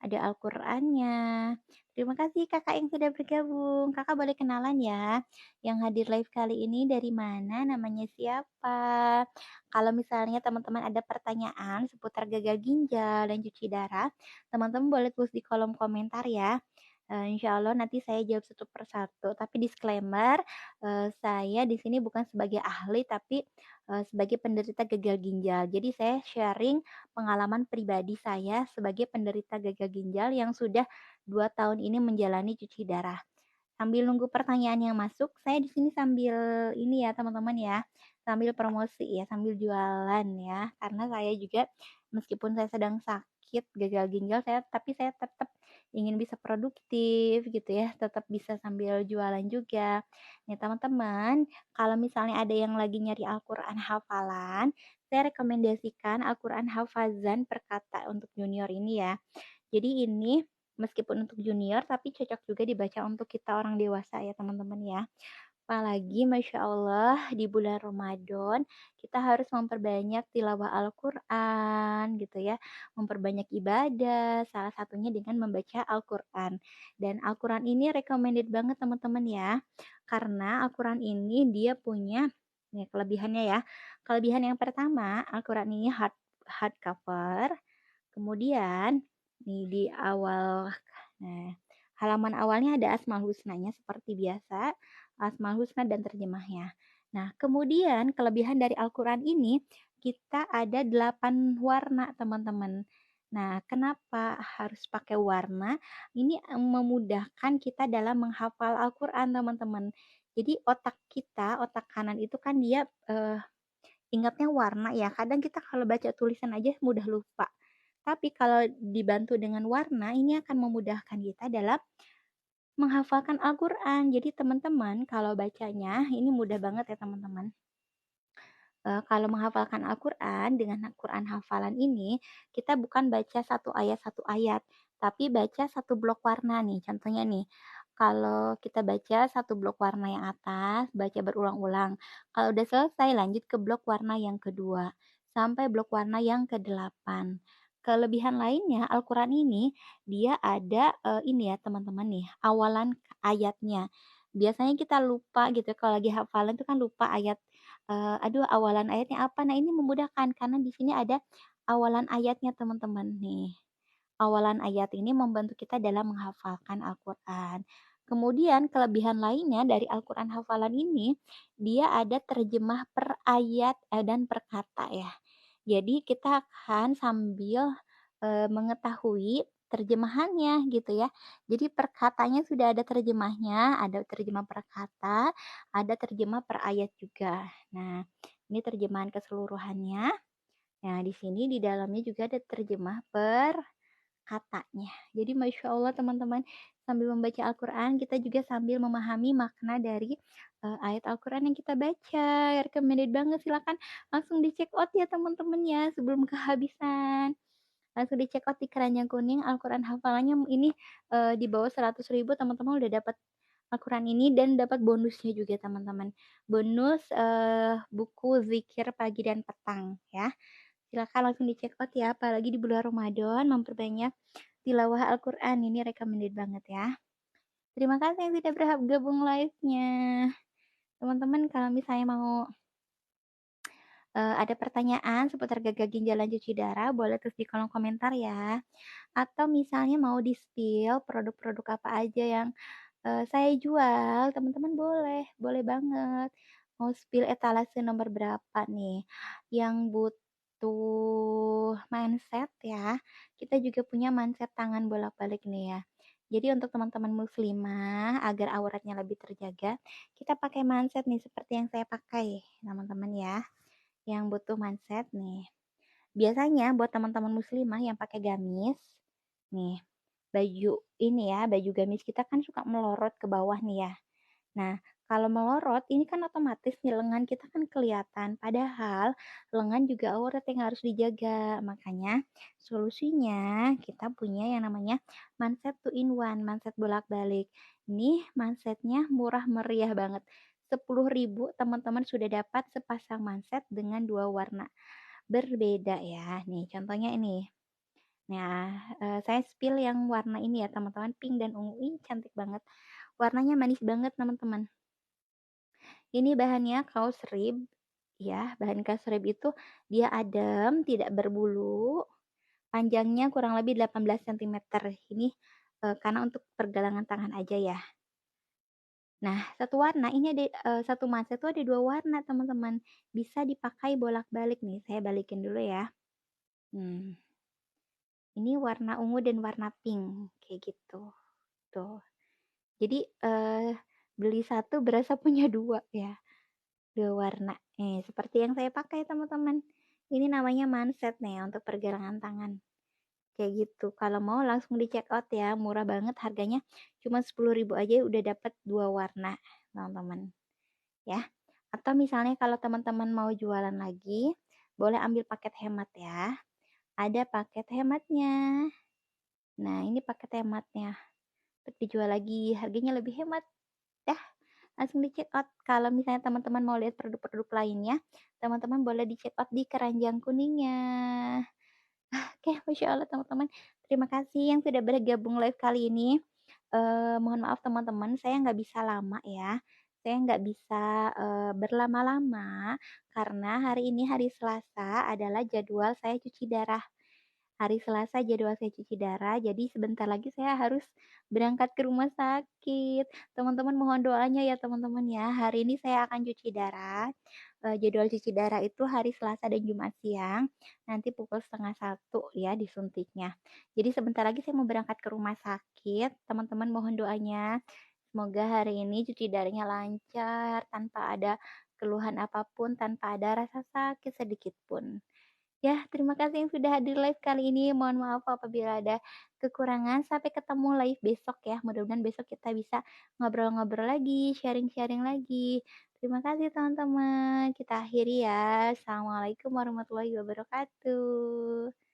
Ada Al-Qur'annya. Terima kasih kakak yang sudah bergabung. Kakak boleh kenalan ya. Yang hadir live kali ini dari mana, namanya siapa. Kalau misalnya teman-teman ada pertanyaan seputar gagal ginjal dan cuci darah, teman-teman boleh tulis di kolom komentar ya. Insya Allah nanti saya jawab satu persatu. Tapi disclaimer, saya di sini bukan sebagai ahli, tapi sebagai penderita gagal ginjal. Jadi saya sharing pengalaman pribadi saya sebagai penderita gagal ginjal yang sudah 2 tahun ini menjalani cuci darah. Sambil nunggu pertanyaan yang masuk, saya di sini sambil ini ya teman-teman ya, sambil promosi ya, sambil jualan ya. Karena saya juga meskipun saya sedang sakit gagal ginjal, tapi saya tetap ingin bisa produktif gitu ya, tetap bisa sambil jualan juga. Nih teman-teman, kalau misalnya ada yang lagi nyari Al-Qur'an hafalan, saya rekomendasikan Al-Qur'an hafazan per kata untuk junior ini ya. Jadi ini meskipun untuk junior tapi cocok juga dibaca untuk kita orang dewasa ya teman-teman ya. Apalagi Masya Allah di bulan Ramadan kita harus memperbanyak tilawah Al-Quran gitu ya. Memperbanyak ibadah, salah satunya dengan membaca Al-Quran. Dan Al-Quran ini recommended banget teman-teman ya. Karena Al-Quran ini dia punya kelebihannya ya. Kelebihan yang pertama, Al-Quran ini hardcover. Kemudian nih di awal, nah halaman awalnya ada Asmaul Husnanya seperti biasa, Asmaul Husna dan terjemahnya. Nah, kemudian kelebihan dari Al-Quran ini, kita ada 8 warna teman-teman. Nah, kenapa harus pakai warna? Ini memudahkan kita dalam menghafal Al-Quran teman-teman. Jadi otak kita, otak kanan itu kan dia ingatnya warna ya. Kadang kita kalau baca tulisan aja mudah lupa. Tapi kalau dibantu dengan warna, ini akan memudahkan kita dalam menghafalkan Al-Quran. Jadi teman-teman kalau bacanya, ini mudah banget ya teman-teman. Kalau menghafalkan Al-Quran dengan Quran hafalan ini, kita bukan baca satu ayat, tapi baca satu blok warna nih. Contohnya nih, kalau kita baca satu blok warna yang atas, baca berulang-ulang. Kalau udah selesai, lanjut ke blok warna yang kedua, sampai blok warna yang ke-8. Kelebihan lainnya, Al-Quran ini, dia ada ini ya teman-teman nih, awalan ayatnya. Biasanya kita lupa gitu, kalau lagi hafalan itu kan lupa ayat. Aduh awalan ayatnya apa? Nah ini memudahkan karena di sini ada awalan ayatnya teman-teman nih. Awalan ayat ini membantu kita dalam menghafalkan Al-Quran. Kemudian kelebihan lainnya dari Al-Quran hafalan ini, dia ada terjemah per ayat dan per kata ya. Jadi kita akan sambil mengetahui terjemahannya gitu ya. Jadi per katanya sudah ada terjemahnya, ada terjemah per kata, ada terjemah per ayat juga. Nah, ini terjemahan keseluruhannya. Nah, di sini di dalamnya juga ada terjemah per katanya. Jadi Masya Allah teman-teman, sambil membaca Al-Quran kita juga sambil memahami makna dari ayat Al-Quran yang kita baca. Recommended banget, silakan langsung di check out ya teman-teman ya sebelum kehabisan. Langsung di check out di Keranjang Kuning Al-Quran hafalannya ini di bawah 100.000 teman-teman udah dapat Al-Quran ini dan dapat bonusnya juga teman-teman. Bonus buku zikir pagi dan petang ya. Silakan langsung di-check out ya, apalagi di bulan Ramadan memperbanyak tilawah Al-Quran. Ini recommended banget ya. Terima kasih yang sudah bergabung live-nya. Teman-teman kalau misalnya mau ada pertanyaan seputar gagal ginjal dan cuci darah, boleh tulis di kolom komentar ya. Atau misalnya mau di-spill produk-produk apa aja yang saya jual, teman-teman boleh, boleh banget. Mau spill etalase nomor berapa nih? Yang butuh mindset ya, kita juga punya mindset tangan bolak-balik nih ya. Jadi untuk teman-teman muslimah agar auratnya lebih terjaga, kita pakai mindset nih seperti yang saya pakai, teman-teman ya. Yang butuh mindset nih. Biasanya buat teman-teman muslimah yang pakai gamis, nih, baju ini ya, baju gamis kita kan suka melorot ke bawah nih ya. Nah, kalau melorot ini kan otomatis nih lengan kita kan kelihatan, padahal lengan juga aurat yang harus dijaga. Makanya solusinya kita punya yang namanya mindset two in one, mindset bolak-balik. Ini mindsetnya murah meriah banget. 10.000 teman-teman sudah dapat sepasang mindset dengan 2 warna berbeda ya. Nih, contohnya ini. Nah, saya spill yang warna ini ya teman-teman, pink dan ungu. Ini cantik banget. Warnanya manis banget teman-teman. Ini bahannya kaos rib ya, bahan kaos rib itu dia adem, tidak berbulu, panjangnya kurang lebih 18 cm. Ini karena untuk pergelangan tangan aja ya. Nah, satu warna ini ada satu masa itu ada 2 warna teman-teman. Bisa dipakai bolak-balik nih. Saya balikin dulu ya. Ini warna ungu dan warna pink kayak gitu. Tuh. Jadi beli satu berasa punya dua ya. 2 warna. Seperti yang saya pakai teman-teman. Ini namanya manset nih untuk pergelangan tangan. Kayak gitu. Kalau mau langsung di check out ya. Murah banget harganya. Cuma 10.000 aja udah dapat 2 warna teman-teman. Ya. Atau misalnya kalau teman-teman mau jualan lagi, boleh ambil paket hemat ya. Ada paket hematnya. Nah, ini paket hematnya. Untuk dijual lagi harganya lebih hemat. Ya, langsung di check out. Kalau misalnya teman-teman mau lihat produk-produk lainnya, teman-teman boleh di check out di Keranjang Kuningnya. Oke, Masya Allah teman-teman. Terima kasih yang sudah bergabung live kali ini. Mohon maaf teman-teman, saya nggak bisa lama ya. Saya nggak bisa berlama-lama karena hari ini hari Selasa adalah jadwal saya cuci darah. Hari Selasa jadwal saya cuci darah, jadi sebentar lagi saya harus berangkat ke rumah sakit. Teman-teman mohon doanya ya teman-teman ya. Hari ini saya akan cuci darah. Jadwal cuci darah itu hari Selasa dan Jumat siang. Nanti pukul 12:30 ya disuntiknya. Jadi sebentar lagi saya mau berangkat ke rumah sakit. Teman-teman mohon doanya. Semoga hari ini cuci darahnya lancar tanpa ada keluhan apapun, tanpa ada rasa sakit sedikit pun. Ya, terima kasih yang sudah hadir live kali ini. Mohon maaf apabila ada kekurangan. Sampai ketemu live besok ya. Mudah-mudahan besok kita bisa ngobrol-ngobrol lagi, sharing-sharing lagi. Terima kasih teman-teman. Kita akhiri ya. Assalamualaikum warahmatullahi wabarakatuh.